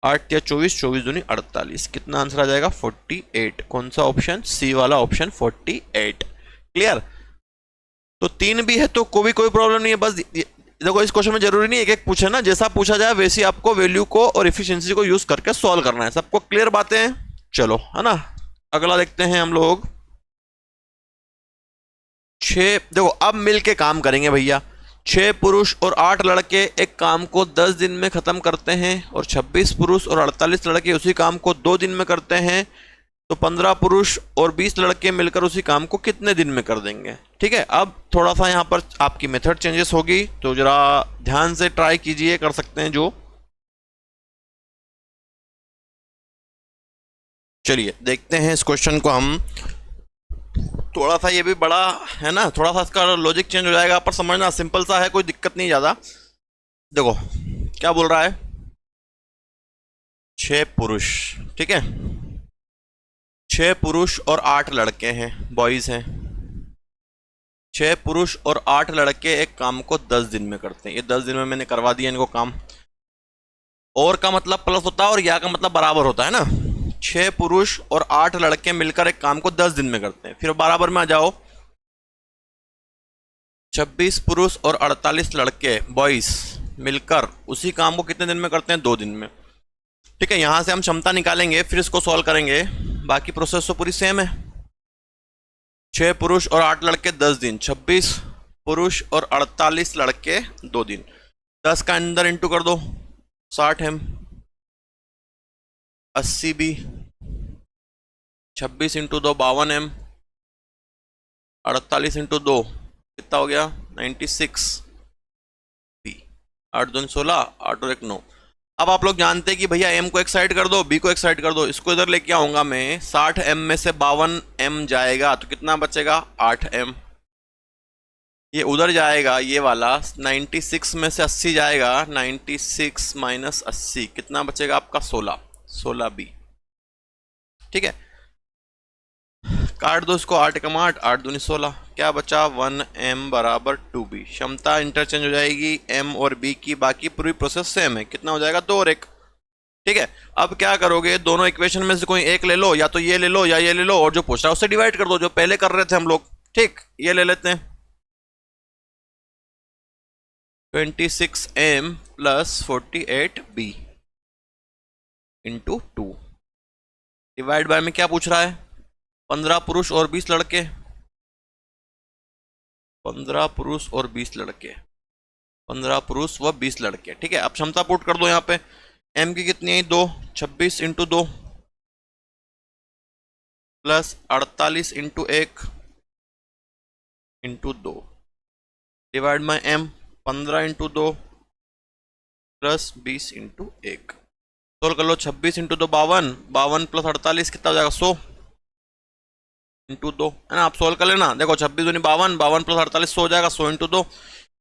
8 या 24, 24 दूनी 48। कितना आंसर आ जाएगा? 48। कौन सा ऑप्शन? सी वाला ऑप्शन 48। क्लियर? तो 3 भी है तो कोई प्रॉब्लम नहीं है। बस देखो, इस क्वेश्चन में जरूरी नहीं एक एक पूछे ना, जैसा पूछा जाए वैसे आपको वैल्यू को और एफिशिएंसी को यूज करके सॉल्व करना है। सबको क्लियर बातें हैं? चलो, है ना, अगला देखते हैं हम लोग। 6, देखो अब मिलके काम करेंगे भैया। 6 पुरुष और 8 लड़के एक काम को 10 दिन में खत्म करते हैं, और 26 पुरुष और 48 लड़के उसी काम को 2 दिन में करते हैं। तो 15 पुरुष और 20 लड़के मिलकर उसी काम को कितने दिन में कर देंगे? ठीक है, अब थोड़ा सा यहाँ पर आपकी मेथड चेंजेस होगी, तो जरा ध्यान से ट्राई कीजिए, कर सकते हैं जो। चलिए देखते हैं इस क्वेश्चन को हम। थोड़ा सा ये भी बड़ा है ना, थोड़ा सा इसका लॉजिक चेंज हो जाएगा, पर समझना सिंपल सा है, कोई दिक्कत नहीं ज़्यादा। देखो क्या बोल रहा है, 6 पुरुष, ठीक है, 6 पुरुष और 8 लड़के हैं, बॉयज हैं। 6 पुरुष और 8 लड़के एक काम को 10 दिन में करते हैं। ये 10 दिन में मैंने करवा दिया इनको काम। और का मतलब प्लस होता है और या का मतलब बराबर होता है ना। 6 पुरुष और 8 लड़के मिलकर एक काम को 10 दिन में करते हैं। फिर बराबर में आ जाओ, 26 पुरुष और 48 लड़के बॉयज मिलकर उसी काम को कितने दिन में करते हैं? 2 दिन में। ठीक है, यहां से हम क्षमता निकालेंगे, फिर इसको सॉल्व करेंगे। बाकी प्रोसेस तो पूरी सेम है। 6 पुरुष और 8 लड़के 10 दिन, 26 पुरुष और 48 लड़के 2 दिन। 10 का अंदर इंटू कर दो, 60 M, 80 B, 26 into 2 52 M, 48 into 2 कितना हो गया? 96 बी। 8 2 16, 8 और 1 9। अब आप लोग जानते हैं कि भैया m को एक साइड कर दो, b को एक साइड कर दो। इसको इधर लेके आऊंगा मैं, 60 m में से 52 m जाएगा तो कितना बचेगा? 8 m। ये उधर जाएगा, ये वाला 96 में से 80 जाएगा, 96 माइनस 80 कितना बचेगा आपका? 16, 16 b। ठीक है, काट दो इसको, 8 कमा 8, 8 दूनी 16, क्या बचा? 1m बराबर 2b। क्षमता इंटरचेंज हो जाएगी m और b की, बाकी पूरी प्रोसेस सेम है। कितना हो जाएगा? 2 और 1। ठीक है, अब क्या करोगे, दोनों इक्वेशन में से कोई एक ले लो, या तो ये ले लो या ये ले लो, और जो पूछ रहा है उससे डिवाइड कर दो, जो पहले कर रहे थे हम लोग। ठीक, ये ले लेते हैं, 26m plus 48b into 2 divide by में क्या पूछ रहा है? 15 पुरुष और 20 लड़के, 15 पुरुष और 20 लड़के। 15 पुरुष व 20 लड़के। ठीक है, अब क्षमता पुट कर दो यहाँ पे। एम की कितनी है? 2। 26 into 2 plus 48 into 1 into 2 divide by M. 15 into 2 plus 20 into 1। Solve कर लो। 26 इंटू 2 52, 52 प्लस 48 कितना हो जाएगा? 100 इंटू 2, है ना। आप सोल्व कर लेना। देखो 26 दूनी 52, 52 प्लस 48 100 हो जाएगा। 100 इंटू 2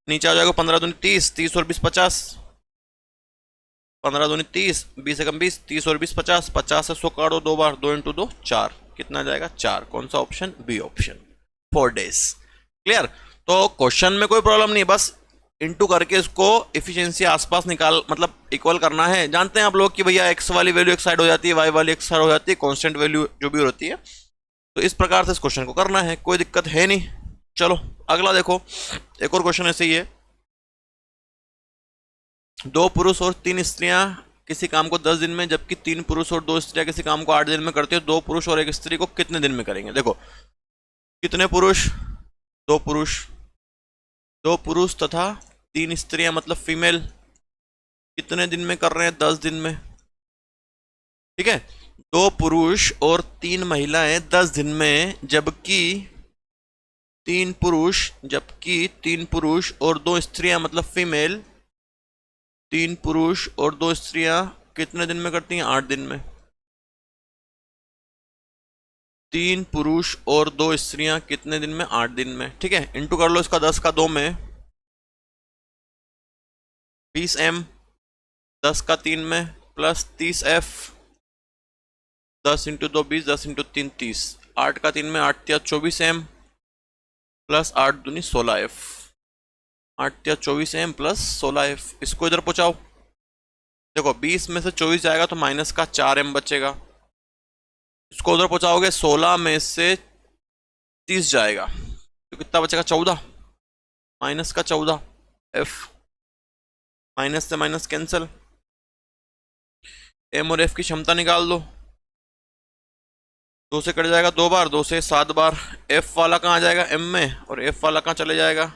नीचे आ जाएगा 15 दूनी 30, 30 और 20 50, 15 दूनी 30, 20 एकम 20, 30 और 20 50, 50 से 100 काटो 2 बार, 2 इंटू 2 4, कितना जाएगा? 4। कौन सा option? B option, 4 days। Clear. तो क्वेश्चन में कोई प्रॉब्लम नहीं, बस इंटू करके इसको इफिशियंसी आसपास निकाल, मतलब इक्वल करना है। जानते हैं आप लोग कि भैया एक्स वाली वैल्यू एक साइड हो जाती है, वाई वाली एक साइड हो जाती है, कांस्टेंट वैल्यू जो भी होती है। तो इस प्रकार से इस क्वेश्चन को करना है, कोई दिक्कत है नहीं। चलो अगला देखो, एक और क्वेश्चन ऐसे ही है। 2 पुरुष और 3 स्त्रियां किसी काम को 10 दिन में, जबकि 3 पुरुष और 2 स्त्रियां किसी काम को 8 दिन में करते हैं। 2 पुरुष और 1 स्त्री को कितने दिन में करेंगे? देखो कितने पुरुष? 2 पुरुष, 2 पुरुष तथा 3 स्त्रियां मतलब फीमेल कितने दिन में कर रहे हैं? 10 दिन में। ठीक है, 2 पुरुष और 3 महिलाएं 10 दिन में, जबकि 3 पुरुष और 2 स्त्रियां मतलब फीमेल, 3 पुरुष और 2 स्त्रियां कितने दिन में करती हैं? 8 दिन में। 3 पुरुष और 2 स्त्रियां कितने दिन में? 8 दिन में। ठीक है, इंटू कर लो इसका 10 का 2 में 20m, 10 का 3 में प्लस 30f, 10 इंटू 2 20, 10 इंटू 3 30, 8 का 3 में 8 तिया 24m प्लस 8 दूनी 16f, 8 तिया 24m प्लस 16f। इसको इधर पहुंचाओ। देखो 20 में से 24 जाएगा तो माइनस का 4m बचेगा। इसको उधर पहुंचाओगे 16 में से 30 जाएगा तो कितना बचेगा? 14, माइनस का 14 f, माइनस से माइनस कैंसिल। एम और एफ की क्षमता निकाल दो। 2 से कट जाएगा 2 बार, 2 से 7 बार। एफ वाला कहाँ आ जाएगा? एम में, और एफ वाला कहाँ चले जाएगा?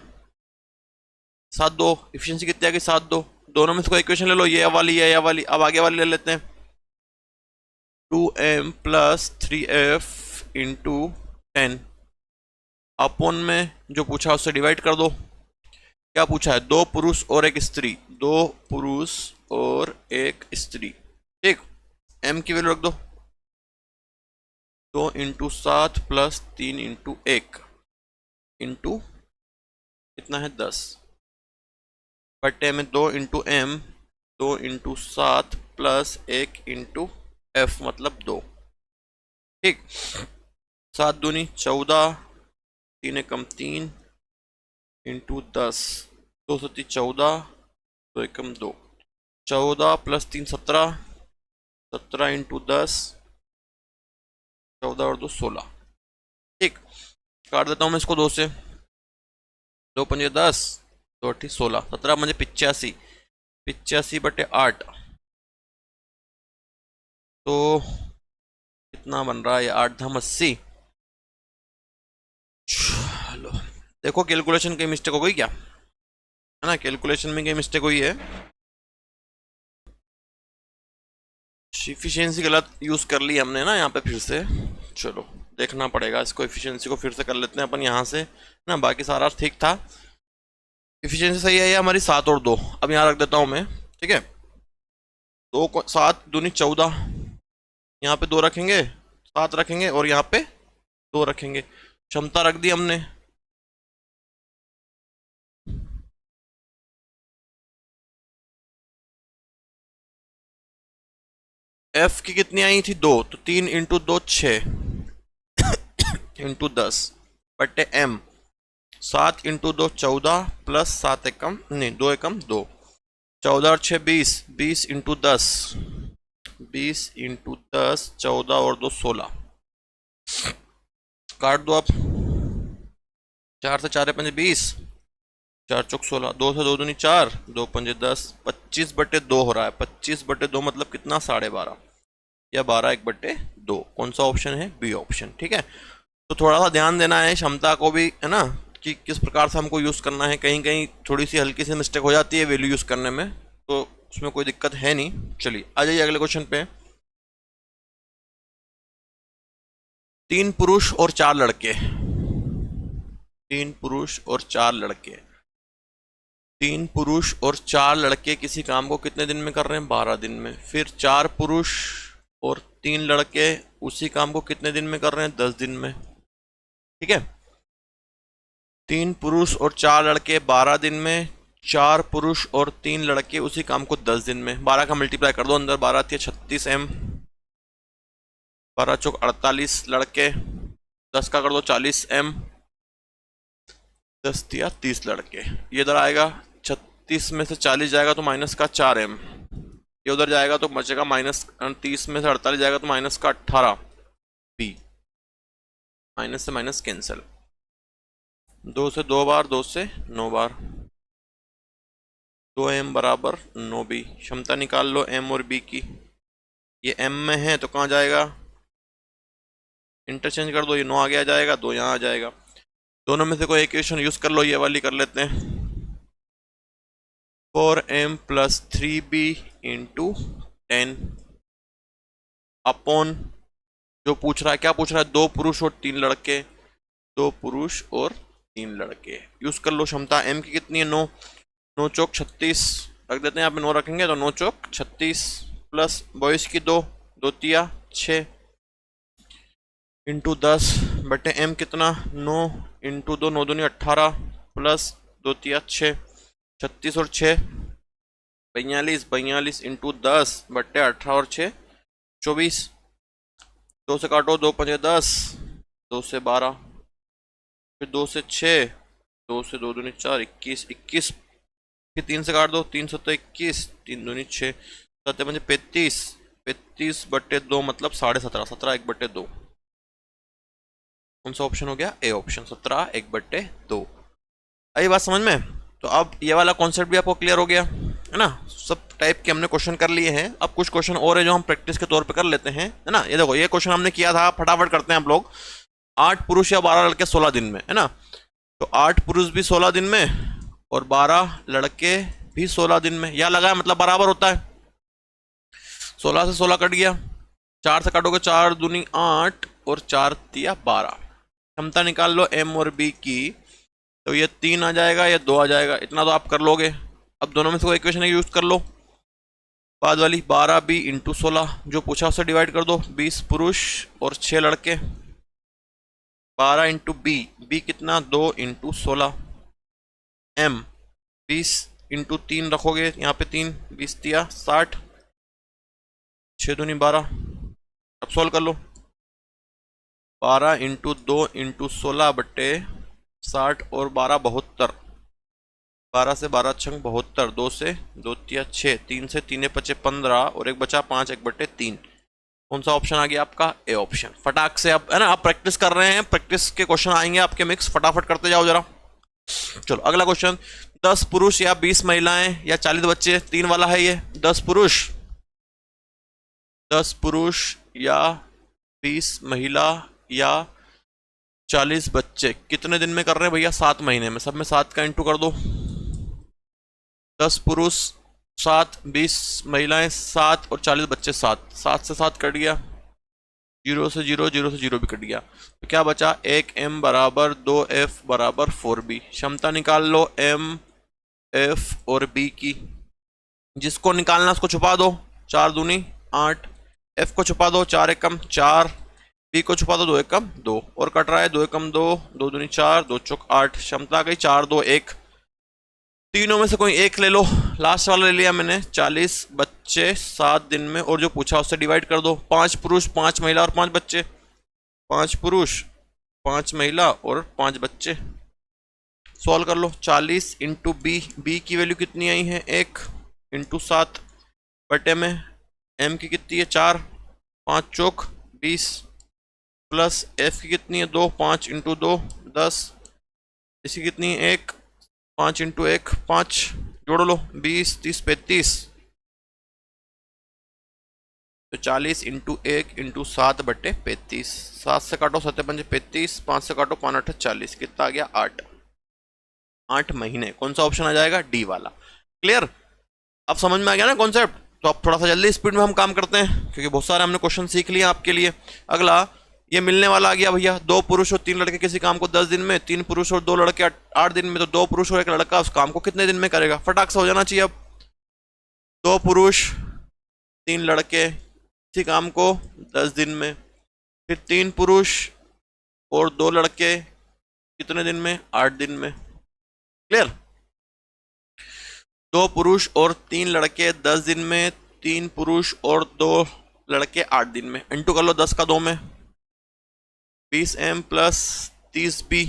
7 2। इफिशियंसी कितनी आएगी? 7 2। दोनों में से कोई इक्वेशन ले लो, ये वाली या वाली। अब आगे वाली ले लेते हैं। 2m plus 3f into 10 upon में जो पूछा उससे डिवाइड कर दो। क्या पूछा है? 2 पुरुष और 1 स्त्री, 2 पुरुष और 1 स्त्री। ठीक, m की वैल्यू रख दो। 2 इंटू 7 प्लस 3 इंटू 1 इंटू कितना है? 10 बटे में 2 into M, 2 into 7 plus 1 into F मतलब 2। ठीक, 7 दूनी 14, 3 एकम 3 इंटू 10, 2 सती 14, 2 एकम 2, 14 प्लस 3 17, 17 इंटू 10, 14 और 2 16। ठीक, काट देता हूँ मैं इसको 2 से। 2 पंजे 10, 2 अठी 16, 17 पंजे 85, 85 बटे 8 तो कितना बन रहा है? 8 धाम 80। चलो देखो कैलकुलेशन की मिस्टेक हो गई क्या, है ना? कैलकुलेशन में कहीं मिस्टेक हुई है, इफिशियंसी गलत यूज कर ली हमने ना यहाँ पे फिर से। चलो देखना पड़ेगा इसको, इफिशियंसी को फिर से कर लेते हैं अपन यहाँ से ना। बाकी सारा ठीक था, इफिशियंसी सही है। ये हमारी 7 और 2 अब यहाँ रख देता हूँ मैं। ठीक है, 2 को 7 दूनी 14, यहाँ पे 2 रखेंगे, 7 रखेंगे और यहाँ पे 2 रखेंगे। क्षमता रख दी हमने। एफ की कितनी आई थी? 2, तो 3 इंटू 2 6 इंटू 10 बटे एम, 7 इंटू 2 14 प्लस 7 एकम नहीं 2 एकम 2, 14 और 6 20, 20 इंटू 10, 20 इंटू 10, 14 और 2 16। काट दो आप। 4 से 4 पंजे 20, 4 चौक 16, 2 से 2 दूनी 4, 2 पंजे 10, 25 बटे 2 हो रहा है। 25 बटे 2 मतलब कितना? 12.5 या 12 1 बटे 2। कौन सा ऑप्शन है? B option. ठीक है, तो थोड़ा सा ध्यान देना है क्षमता को भी, है ना। कि किस प्रकार से हमको यूज़ करना है। कहीं कहीं थोड़ी सी हल्की सी मिस्टेक हो जाती है वैल्यू यूज़ करने में, तो उसमें कोई दिक्कत है नहीं। चलिए आ जाइए अगले क्वेश्चन पे। 3 पुरुष और 4 लड़के, 3 पुरुष और 4 लड़के, 3 पुरुष और 4 लड़के किसी काम को कितने दिन में कर रहे हैं? 12 दिन में। फिर 4 पुरुष और 3 लड़के उसी काम को कितने दिन में कर रहे हैं? 10 दिन में। ठीक है, 3 पुरुष और 4 लड़के 12 दिन में, 4 पुरुष और 3 लड़के उसी काम को 10 दिन में। 12 का मल्टीप्लाई कर दो, अंदर 12 थी 36 m, 12 चौक 48 लड़के, 10 का कर दो 40 m, 10 दिया 30 लड़के। ये इधर आएगा 36 में से 40 जाएगा तो माइनस का 4 m, ये उधर जाएगा तो बचेगा माइनस 30 में से 48 जाएगा तो माइनस का 18 b, माइनस से माइनस कैंसिल, 2 से 2 बार, 2 से 9 बार, 2m बराबर 9b। क्षमता निकाल लो m और b की। ये m में है तो कहाँ जाएगा? इंटरचेंज कर दो, ये 9 आगे आ जाएगा, 2 यहाँ आ जाएगा। दोनों में से कोई इक्वेशन यूज कर लो, ये वाली कर लेते हैं। 4m plus 3b into 10 upon, जो पूछ रहा है, क्या पूछ रहा है? 2 पुरुष और 3 लड़के, 2 पुरुष और 3 लड़के। यूज कर लो क्षमता। m की कितनी है? 9, 9 चौक 36 रख देते हैं, यहाँ पे 9 रखेंगे तो 9 चौक 36 प्लस बॉयज की 2, 2 तिया 6 इंटू 10 बटे m कितना? 9 इंटू 2, 9 दूनी 18 प्लस 2 तिया 6, 36 और 6 42, 42 इंटू 10 बटे 18 और 6 24, 2 से काटो, 2 पंजे 10, 2 से 12, फिर 2 से 6, 2 से 2 दूनी 4, 21, 21 फिर 3 से काट दो, 3 से तो 21, 3 दूनी 6, 7 पंजे 35, 35 बटे 2 मतलब 17.5, 17 1 बटे 2। कौन सा ऑप्शन हो गया? ए ऑप्शन, 17 1 बटे 2। आई बात समझ में? तो अब ये वाला कॉन्सेप्ट भी आपको क्लियर हो गया है ना। सब टाइप के हमने क्वेश्चन कर लिए हैं। अब कुछ क्वेश्चन और है जो हम प्रैक्टिस के तौर पे कर लेते हैं, है ना। ये देखो, ये क्वेश्चन हमने किया था, फटाफट करते हैं हम लोग। 8 पुरुष या 12 लड़के 16 दिन में, है ना। तो 8 पुरुष भी 16 दिन में और 12 लड़के भी 16 दिन में। या लगा मतलब बराबर होता है, 16 से 16 कट गया, 4 से काटोगे 4 दूनी 8 और 4 तिया 12। क्षमता निकाल लो m और b की, तो ये 3 आ जाएगा, या 2 आ जाएगा, इतना तो आप कर लोगे। अब दोनों में से कोई इक्वेशन यूज कर लो, बाद वाली 12b इंटू 16, जो पूछा उससे डिवाइड कर दो। 20 पुरुष और 6 लड़के, 12 इंटू b कितना? 2 इंटू 16 m, 20 इंटू 3 रखोगे यहाँ पे 3, 20 तिया 60, 6 दूनी 12। अब सॉल्व कर लो, 12 इंटू 2 इंटू 16 बट्टे 60 और 12 72, 12 से 12 छंग 72, 2 से 2 तिया 6, 3 से 3 पचे 15 और 1 बचा 5, 1 बट्टे 3। कौन सा ऑप्शन आ गया आपका? A option. फटाक से आप, है ना, आप प्रैक्टिस कर रहे हैं, प्रैक्टिस के क्वेश्चन आएंगे आपके मिक्स, फटाफट करते जाओ जरा। चलो अगला क्वेश्चन। 10 पुरुष या 20 महिलाएं या 40 बच्चे, 3 वाला है ये। 10 पुरुष या 20 महिला या 40 बच्चे कितने दिन में कर रहे हैं भैया? 7 महीने में। सब में 7 का इंटू कर दो। 10 पुरुष 7, 20 महिलाएं 7 और 40 बच्चे 7, 7 से 7 कट गया, 0 से 0, 0 से 0 भी कट गया, तो क्या बचा? 1m बराबर 2f बराबर 4b। क्षमता निकाल लो m, f और b की। जिसको निकालना उसको छुपा दो, 4 दूनी 8, f को छुपा दो, 4 एकम 4, b को छुपा दो, 2 एकम 2, और कट रहा है 2 एकम 2, 2 दूनी 4, 2 चौक 8। क्षमता आ गई 4 2 1। तीनों में से कोई एक ले लो, लास्ट वाला ले लिया मैंने। 40 बच्चे 7 दिन में, और जो पूछा उससे डिवाइड कर दो। 5 पुरुष 5 महिला और 5 बच्चे, 5 पुरुष 5 महिला और 5 बच्चे। सॉल्व कर लो, 40 इंटू बी की वैल्यू कितनी आई है? 1 इंटू 7 बटे में m की कितनी है? 4, 5 चौक 20 प्लस f की कितनी है? 2, 5 इंटू 2 10, इसकी कितनी है? 1, 5 इंटू 1 5, जोड़ लो 20 30 35, तो 40 इंटू 1 इंटू 7 बटे 35। 7 से काटो 7 पंजे 35, 5 से काटो 5 8 40, कितना आ गया? 8। 8 महीने। कौन सा ऑप्शन आ जाएगा? डी वाला। क्लियर? अब समझ में आ गया ना कॉन्सेप्ट? तो अब थोड़ा सा जल्दी स्पीड में हम काम करते हैं क्योंकि बहुत सारे हमने क्वेश्चन सीख लिए आपके लिए। अगला ये मिलने वाला आ गया भैया, 2 पुरुष और 3 लड़के किसी काम को 10 दिन में, 3 पुरुष और 2 लड़के 8 दिन में, तो 2 पुरुष और 1 लड़का उस काम को कितने दिन में करेगा? फटाक से हो जाना चाहिए। अब 2 पुरुष 3 लड़के किसी काम को 10 दिन में, फिर 3 पुरुष और 2 लड़के कितने दिन में? 8 दिन में। क्लियर? 2 पुरुष और 3 लड़के 10 दिन में, 3 पुरुष और 2 लड़के 8 दिन में। इंटू कर लो 10 का 2 में, 20m प्लस 30b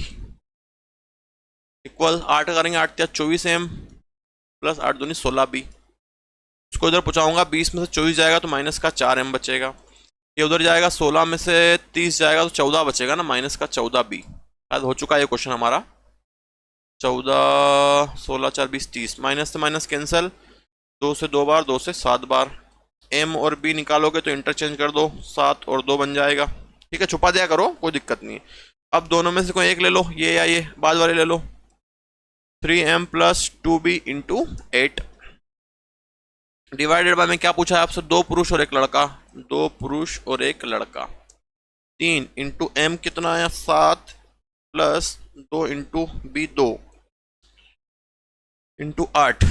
इक्वल 8 करेंगे, 8 या 24m प्लस 8 दूनी 16b। इसको इधर पहुंचाऊंगा, 20 में से 24 जाएगा तो माइनस का 4m बचेगा। ये उधर जाएगा, 16 में से 30 जाएगा तो 14 बचेगा ना, माइनस का 14b। शायद हो चुका है ये क्वेश्चन हमारा। 14 16 4 20 30, माइनस से माइनस कैंसिल, 2 से 2 बार, 2 से 7 बार। m और b निकालोगे तो इंटरचेंज कर दो, 7 और 2 बन जाएगा। ठीक है, छुपा दिया करो, कोई दिक्कत नहीं है। अब दोनों में से कोई एक ले लो, ये या ये, बाद वाले ले लो। 3m plus 2b into 8 divided by में क्या पूछा है आपसे? 2 पुरुष और 1 लड़का, 2 पुरुष और 1 लड़का। 3 इंटू m कितना आया? 7 plus 2 into b 2 into 8,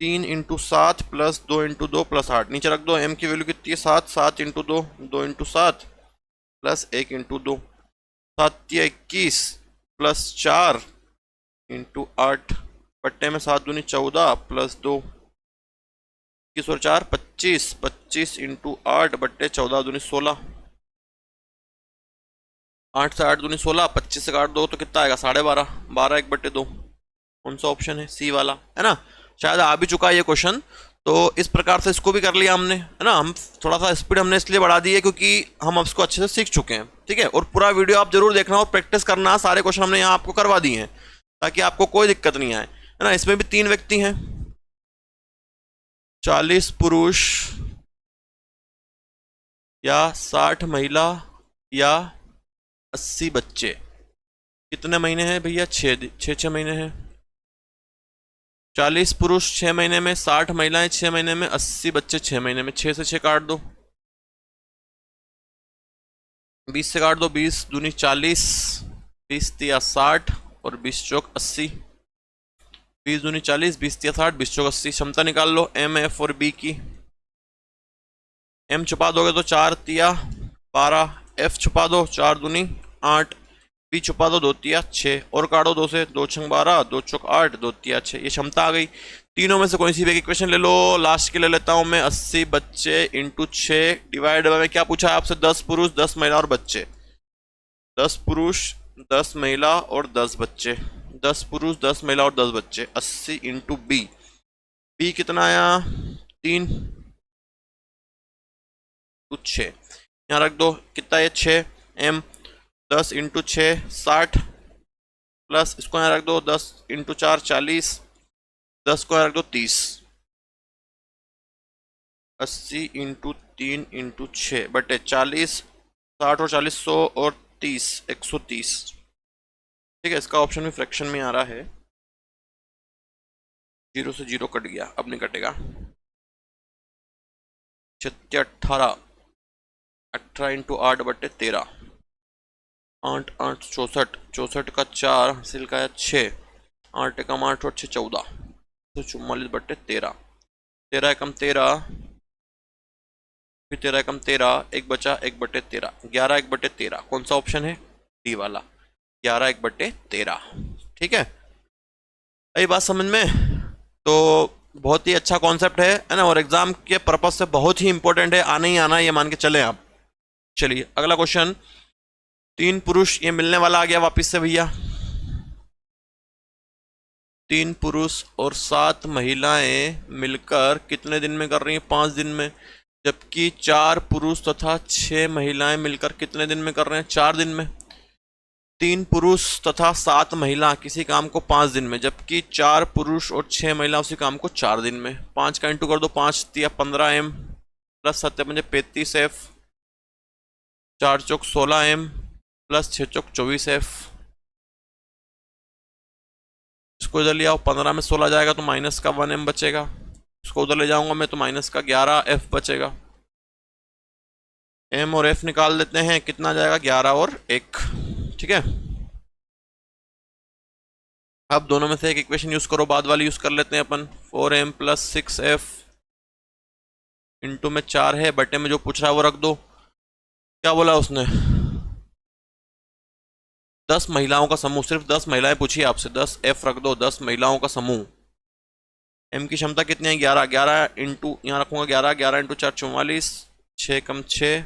3 into 7 plus 2 into 2 plus 8। नीचे रख दो, m की वैल्यू कितनी है? 7, 7 इंटू 2, 2 इंटू 7 प्लस 1 इंटू 2, 7 या 21 प्लस 4 इंटू 8 बट्टे में 7 दूनी 14 प्लस 2, 21 और 4 25, 25 इंटू 8 बट्टे 14 दूनी 16, 8 से 8 दूनी 16, 25 से काट दो तो कितना आएगा? 12.5, 12 1 बट्टे 2। कौन सा ऑप्शन है? सी वाला, है ना? शायद आ भी चुका है ये क्वेश्चन। तो इस प्रकार से इसको भी कर लिया हमने, है ना? हम थोड़ा सा स्पीड हमने इसलिए बढ़ा दी है क्योंकि हम अब इसको अच्छे से सीख चुके हैं। ठीक है, और पूरा वीडियो आप जरूर देखना और प्रैक्टिस करना। सारे क्वेश्चन हमने यहाँ आपको करवा दिए हैं ताकि आपको कोई दिक्कत नहीं आए, है ना? इसमें भी 3 व्यक्ति हैं, 40 पुरुष या 60 महिला या 80 बच्चे। कितने महीने हैं भैया? 6 महीने हैं। 40 पुरुष 6 महीने में, 60 महिलाएं 6 महीने में, 80 बच्चे 6 महीने में। 6 से 6 काट दो, 20 से काट दो, 20 दूनी 40, 20 तिया 60 और 20 चौक 80, 20 दूनी 40, 20 तिया 60, 20 चौक 80। क्षमता निकाल लो m, f और b की। m छुपा दोगे तो 4 तिया 12, f छुपा दो 4 दूनी 8, b छुपा दो 2 तिया 6 और काटो 2 से, 2 छंग 12, 2 चौक 8, 2 तिया 6। ये क्षमता आ गई। तीनों में से कोई सी भी एक इक्वेशन ले लो। लास्ट के ले लेता हूं मैं, 80 बच्चे इंटू 6 डिवाइड बाय में क्या पूछा है आपसे? 10 पुरुष 10 महिला और बच्चे। 10 पुरुष 10 महिला और 10 बच्चे, 10 पुरुष 10 महिला और 10 बच्चे। 80 इंटू बी, बी कितना आया? 3 तो 6, यहाँ रख दो, कितना है? 6। m 10 इंटू 6 60 प्लस इसको यहाँ रख दो, 10 इंटू 4 40, 10 को यहाँ रख दो 30, 80 इंटू 3 इंटू 6 बटे 40, 60 और 40 100 और 30 130। ठीक है, इसका ऑप्शन भी फ्रैक्शन में आ रहा है। 0 से 0 कट गया, अब नहीं कटेगा। 18, 18 इंटू 8 बटे 13, 8 8 64, 64 का 4 हासिल का 6, 8 एकम 8 और 6 14, तो 44 बटे 13, 13 एकम 13, फिर 13 एकम 13, 1 बचा 1 बटे 13, 11 1 बटे 13। कौन सा ऑप्शन है? डी वाला, 11 1 बटे 13। ठीक है, यही बात समझ में? तो बहुत ही अच्छा कॉन्सेप्ट है ना, और एग्जाम के पर्पज से बहुत ही इंपॉर्टेंट है, आना ही आना, ये मान के चले आप। चलिए अगला क्वेश्चन, 3 पुरुष, ये मिलने वाला आ गया वापिस से भैया। 3 पुरुष और 7 महिलाएं मिलकर कितने दिन में कर रही हैं? 5 दिन में। जबकि 4 पुरुष तथा 6 महिलाएं मिलकर कितने दिन में कर रहे हैं? 4 दिन में। 3 पुरुष तथा 7 महिला किसी काम को 5 दिन में, जबकि 4 पुरुष और 6 महिला उसी काम को 4 दिन में। 5 का इंटू कर दो, 5 तिया 15m प्लस 7 पंजे 35f, 4 चौक 16m प्लस 6 चौक 24f। इसको इधर ले आओ, 15 में 16 जाएगा तो माइनस का 1m बचेगा। इसको उधर ले जाऊंगा मैं तो माइनस का 11f बचेगा। m और f निकाल देते हैं, कितना जाएगा 11 और 1। ठीक है, अब दोनों में से एक इक्वेशन यूज करो, बाद वाली यूज कर लेते हैं अपन। 4m प्लस 6f इंटू में 4 है, बटे में जो पूछ रहा है वो रख दो। क्या बोला उसने, 10 महिलाओं का समूह, सिर्फ 10 महिलाएं पूछी आपसे, 10f रख दो, 10 महिलाओं का समूह। m की क्षमता कितनी है 11, 11 इंटू यहाँ रखूंगा 11, 11 इंटू 4 44, 6 कम 6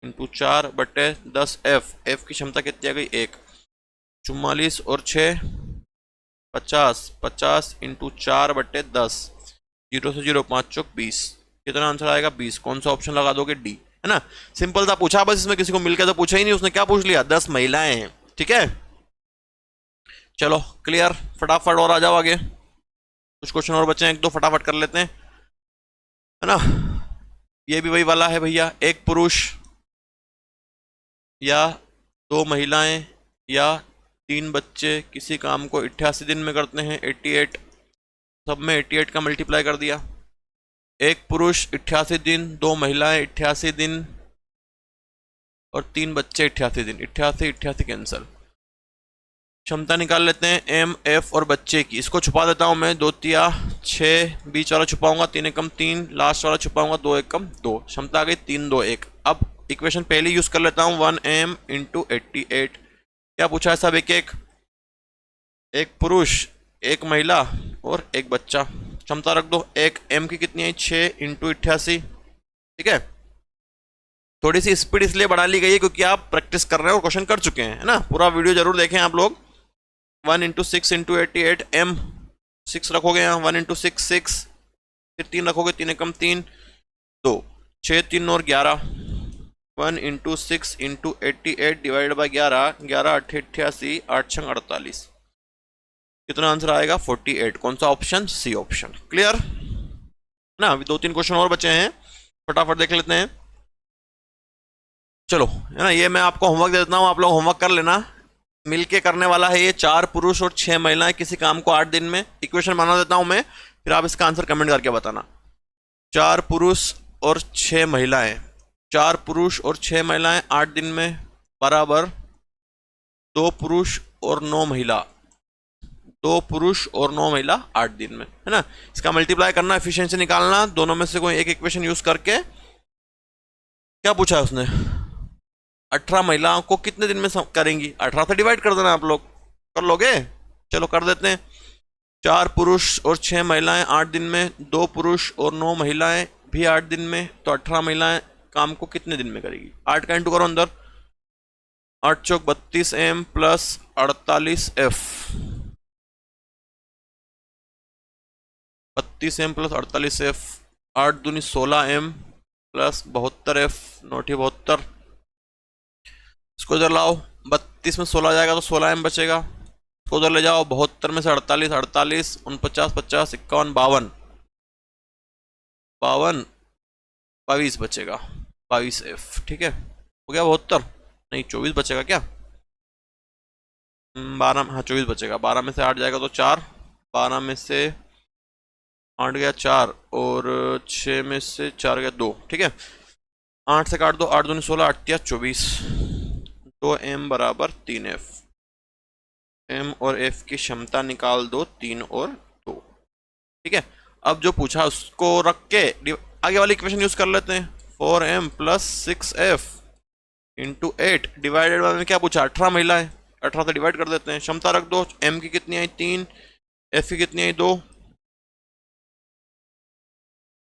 इंटू 4 बटे 10f। f की क्षमता कितनी आ गई 1, 44 और 6 50, 50 इंटू 4 बटे 10, 0 से 0 5 चौक 20, कितना आंसर आएगा 20। कौन सा ऑप्शन लगा दोगे, डी, है ना। सिंपल था, पूछा बस, इसमें किसी को मिलकर तो पूछा ही नहीं, उसने क्या पूछ लिया, 10 महिलाएं हैं। ठीक है, चलो क्लियर, फटाफट और आ जाओ आगे, कुछ क्वेश्चन और बचे हैं, एक दो फटाफट कर लेते हैं, है ना। ये भी वही वाला है भैया, एक पुरुष या 2 महिलाएं या 3 बच्चे किसी काम को 88 दिन में करते हैं, 88, सब में 88 का मल्टीप्लाई कर दिया। एक पुरुष 88 दिन, 2 महिलाएं 88 दिन और 3 बच्चे 88 दिन, 88 88 कैंसल। क्षमता निकाल लेते हैं एम, एफ और बच्चे की। इसको छुपा देता हूं मैं, 2 तिया 6, बीच वाला छुपाऊंगा 3 एकम 3, लास्ट वाला छुपाऊंगा 2 एकम 2, क्षमता आ गई 3 2 1। अब इक्वेशन पहले यूज कर लेता हूं, 1m इंटू 88। क्या पूछा है सब, एक पुरुष, एक महिला और एक बच्चा। क्षमता रख दो, एक m की कितनी है 6 इंटू 88। ठीक है, थोड़ी सी स्पीड इसलिए बढ़ा ली गई है क्योंकि आप प्रैक्टिस कर रहे हैं और क्वेश्चन कर चुके हैं, है ना। पूरा वीडियो जरूर देखें आप लोग। 1 इंटू 6 इंटू 88, m 6 रखोगे यहाँ, 1 इंटू 6 6, फिर 3 रखोगे, 3 एकम 3 2, 6 3 और 11, 1 इंटू 6 इंटू 88 डिवाइड बाई 11, 11 8 88, 8 6 48, कितना आंसर आएगा 48। कौन सा ऑप्शन, सी ऑप्शन। क्लियर ना। अभी 2-3 क्वेश्चन और बचे हैं, फटाफट देख लेते हैं। चलो, है ना, ये मैं आपको होमवर्क दे देता हूँ, आप लोग होमवर्क कर लेना, मिलके करने वाला है ये। 4 पुरुष और 6 महिलाएं किसी काम को 8 दिन में, इक्वेशन बना देता हूं मैं, फिर आप इसका आंसर कमेंट करके बताना। 4 पुरुष और 6 महिलाएं, 4 पुरुष और 6 महिलाएं 8 दिन में बराबर 2 पुरुष और 9 महिला, 2 पुरुष और 9 महिला 8 दिन में, है ना। इसका मल्टीप्लाई करना, एफिशिएंसी निकालना, दोनों में से कोई एक इक्वेशन यूज करके। क्या पूछा है उसने, 18 महिलाओं को कितने दिन में करेंगी, 18 से डिवाइड कर देना, आप लोग कर लोगे। चलो कर देते हैं, 4 पुरुष और 6 महिलाएं 8 दिन में, 2 पुरुष और 9 महिलाएं भी 8 दिन में, तो 18 महिलाएं काम को कितने दिन में करेगी। 8 का इंटू करो अंदर, 8 चौक 32 m plus 48 f, 32 m plus 48 f, 8 दूनी 16 m प्लस 72 f, 9 72। इसको इधर लाओ, 32 में 16 जाएगा तो 16 m बचेगा। इसको उधर ले जाओ, 72 में से 48 48, 49 50 51 52, 52 22 बचेगा, 22 f। ठीक है, हो गया 72, नहीं 24 बचेगा क्या, 12, हाँ 24 बचेगा। 12 में से 8 जाएगा तो 4, 12 में से 8 गया 4 और 6 में से 4 गया 2। ठीक है, 8 से काट दो, 8 दूनी 16, 8 या 24, तो m बराबर 3f। m और f की क्षमता निकाल दो, 3 और 2। ठीक है, अब जो पूछा उसको रख के आगे वाली इक्वेशन यूज कर लेते हैं। 4m plus 6f into 8 divided by में क्या पूछा, 18 महिलाएं, 18 से डिवाइड कर देते हैं। क्षमता रख दो, m की कितनी आई 3, f की कितनी आई 2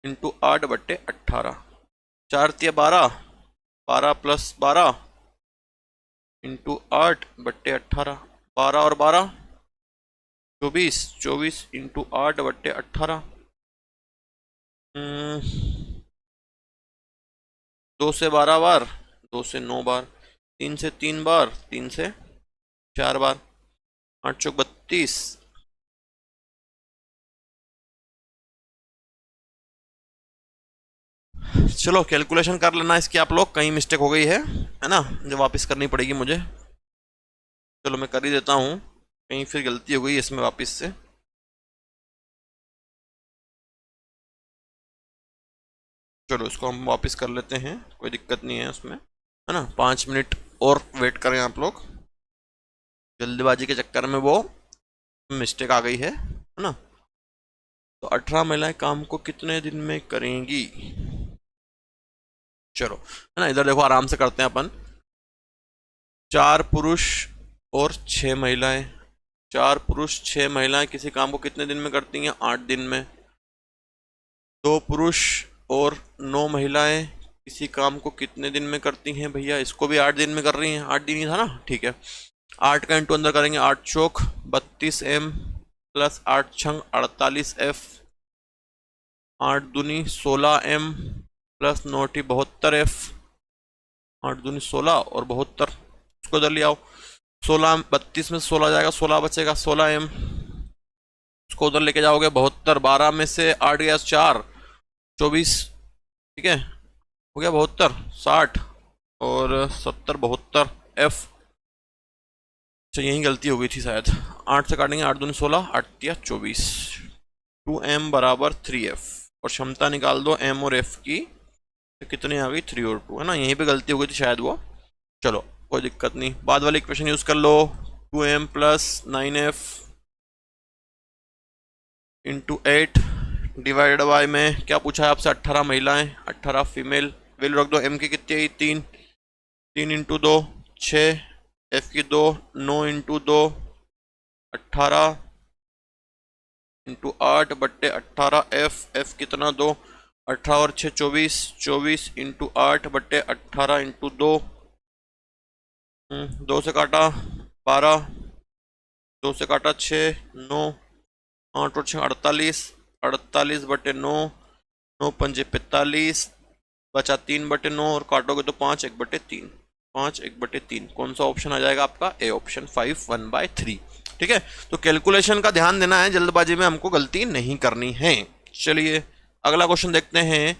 इंटू 8 बट्टे 18, 4 तिया 12, 12 प्लस 12 इंटू 8 बट्टे 18, 12 और 12 24, 24 इंटू 8 बट्टे 18, 2 से 12 बार, 2 से 9 बार, 3 से 3 बार, 3 से 4 बार, 8 चौक 32, चलो कैलकुलेशन कर लेना इसकी आप लोग, कहीं मिस्टेक हो गई है ना, जो वापस करनी पड़ेगी मुझे। चलो मैं कर ही देता हूँ। कहीं फिर गलती हो गई इसमें वापस से। चलो इसको हम वापस कर लेते हैं, कोई दिक्कत नहीं है उसमें, है ना। 5 मिनट और वेट करें आप लोग, जल्दबाजी के चक्कर में वो मिस्टेक आ गई है ना। तो 18 महिलाएं काम को कितने दिन में करेंगी? चलो, है ना, इधर देखो आराम से करते हैं अपन। 4 पुरुष और 6 महिलाएं, 4 पुरुष 6 महिलाएं किसी काम को कितने दिन में करती हैं? 8 दिन में। 2 पुरुष और 9 महिलाएं किसी काम को कितने दिन में करती हैं? भैया इसको भी 8 दिन में कर रही हैं, 8 दिन ही था ना, ठीक है। 8 का इंटू अंदर करेंगे, 8 चौक 32 M प्लस 8 छंग 48 F, 8 दूनी 16 M प्लस 9 टी 72 F, 8 दूनी 16 और 72, इसको इधर ले आओ। 16 32 में 16 जाएगा, 16 बचेगा, 16 M, उसको उधर लेके जाओगे 72, 12 में से 8 गया 4, 24, ठीक है, हो गया 72, 60 और 70, 72 F। अच्छा यही गलती हो गई थी शायद, 8 से काटेंगे, 8 दूनी 16, 8 दिया 24, 2M बराबर 3F, और क्षमता निकाल दो M और F की, तो कितनी आ गई? 3 और 2, है ना, यहीं पे गलती हो गई थी शायद वो। चलो कोई दिक्कत नहीं, बाद वाली इक्वेशन यूज कर लो, 2M plus 9F into 8 divided by में क्या पूछा है आपसे? 18 महिलाएं, 18 फीमेल, वैल्यू रख दो। M की कितनी आई? 3, 3 इंटू 2 6, F की 2, 9 इंटू 2 18 इंटू 8 बट्टे 18 F कितना? 2, 18 और 6 24, 24 इंटू 8 बट्टे 18 इंटू 2, 2 से काटा 12, 2 से काटा 6, 9, 8 और 6 48, 48 बटे 9, 9 पंजे 45, बचा 3 बटे 9 और काटोगे तो 5 1 बटे 3, 5 1 बटे 3, कौन सा ऑप्शन आ जाएगा आपका? ए ऑप्शन, 5 1/3, ठीक है। तो कैलकुलेशन का ध्यान देना है, जल्दबाजी में हमको गलती नहीं करनी है। चलिए अगला क्वेश्चन देखते हैं।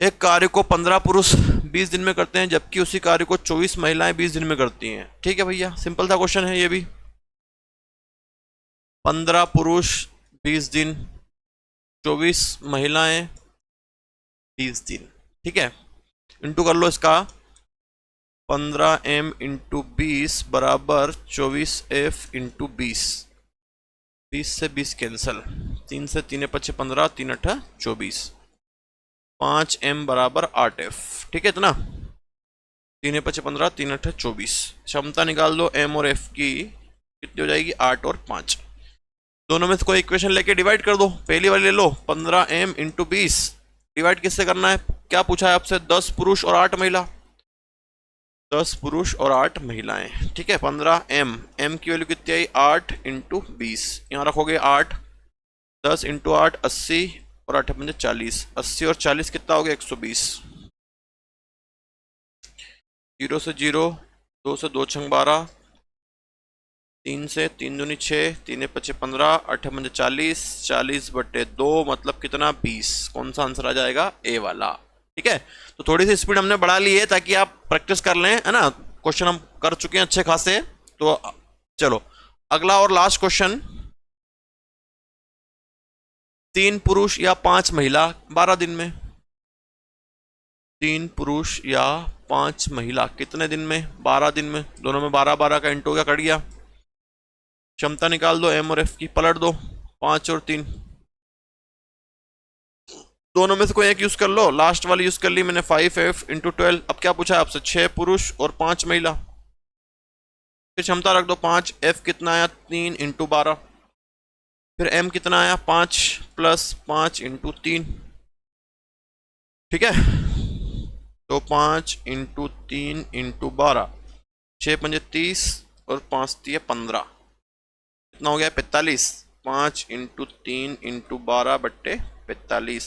एक कार्य को 15 पुरुष 20 दिन में करते हैं, जबकि उसी कार्य को 24 महिलाएं 20 दिन में करती हैं, ठीक है भैया, सिंपल सा क्वेश्चन है ये भी। 15 पुरुष 20 दिन, 24 महिलाएं 20 दिन, ठीक है, इंटू कर लो इसका। 15M इंटू 20 बराबर 24F इंटू 20, 20 से 20 कैंसल, 3 से 3 5 15, 3 8 24, 5M बराबर 8F, ठीक है इतना, 3 5 15, 3 8 24। क्षमता निकाल दो M और F की, कितनी हो जाएगी? 8 और 5। दोनों में से कोई इक्वेशन लेके डिवाइड कर दो, पहली वाली ले लो, 15M इंटू 20, डिवाइड किससे करना है? क्या पूछा है आपसे? 10 पुरुष और 8 महिला, 10 पुरुष और 8 महिलाएं, ठीक है। 15M, M की वैल्यू कितनी आई? 8 इंटू 20, यहाँ रखोगे 8, 10 इंटू 8 80 और 8 पंजे 40, 80 और 40 कितना हो गया? 120, 0 से 0, 2 से 2 छंग 12, 3 से 3 दूनी 6, 3 5 15, 8 पंजे 40, 40 बटे 2 मतलब कितना? 20, कौन सा आंसर आ जाएगा? ए वाला, ठीक है। तो थोड़ी सी स्पीड हमने बढ़ा ली है ताकि आप प्रैक्टिस कर लें, है ना, क्वेश्चन हम कर चुके हैं अच्छे खासे। तो चलो अगला और लास्ट क्वेश्चन, 3 पुरुष या 5 महिला 12 दिन में, 3 पुरुष या 5 महिला कितने दिन में? 12 दिन में। दोनों में 12 12 का इंटू क्या कर दिया? क्षमता निकाल दो M और F की, पलट दो, 5 और 3, दोनों में से कोई एक यूज कर लो, लास्ट वाली यूज कर ली मैंने, 5F इंटू 12। अब क्या पूछा है आपसे? 6 पुरुष और 5 महिला, फिर क्षमता रख दो 5, F कितना आया? 3 इंटू 12, फिर M कितना आया? 5 प्लस 5 इंटू 3, ठीक है। तो 5 इंटू 3 इंटू 12, 6 पंजे 30 और 5 दिए 15, कितना हो गया? 45, 5 इंटू 3 इंटू 12 बट्टे 45,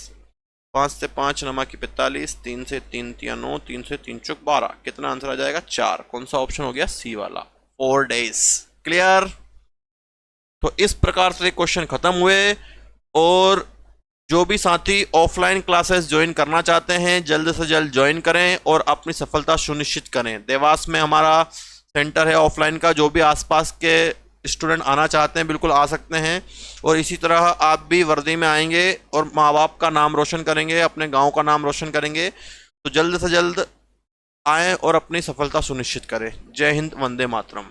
5 से 5 नमा की 45, 3 से 3 तिया 9, 3 से 3 चौक 12, कितना आंसर आ जाएगा? 4, कौन सा ऑप्शन हो गया? सी वाला, 4 days। क्लियर? तो इस प्रकार से क्वेश्चन खत्म हुए, और जो भी साथी ऑफलाइन क्लासेस ज्वाइन करना चाहते हैं जल्द से जल्द ज्वाइन करें और अपनी सफलता सुनिश्चित करें। देवास में हमारा सेंटर है ऑफलाइन का, जो भी आसपास के स्टूडेंट आना चाहते हैं बिल्कुल आ सकते हैं। और इसी तरह आप भी वर्दी में आएंगे और माँ बाप का नाम रोशन करेंगे, अपने गांव का नाम रोशन करेंगे। तो जल्द से जल्द आएँ और अपनी सफलता सुनिश्चित करें। जय हिंद, वंदे मातरम।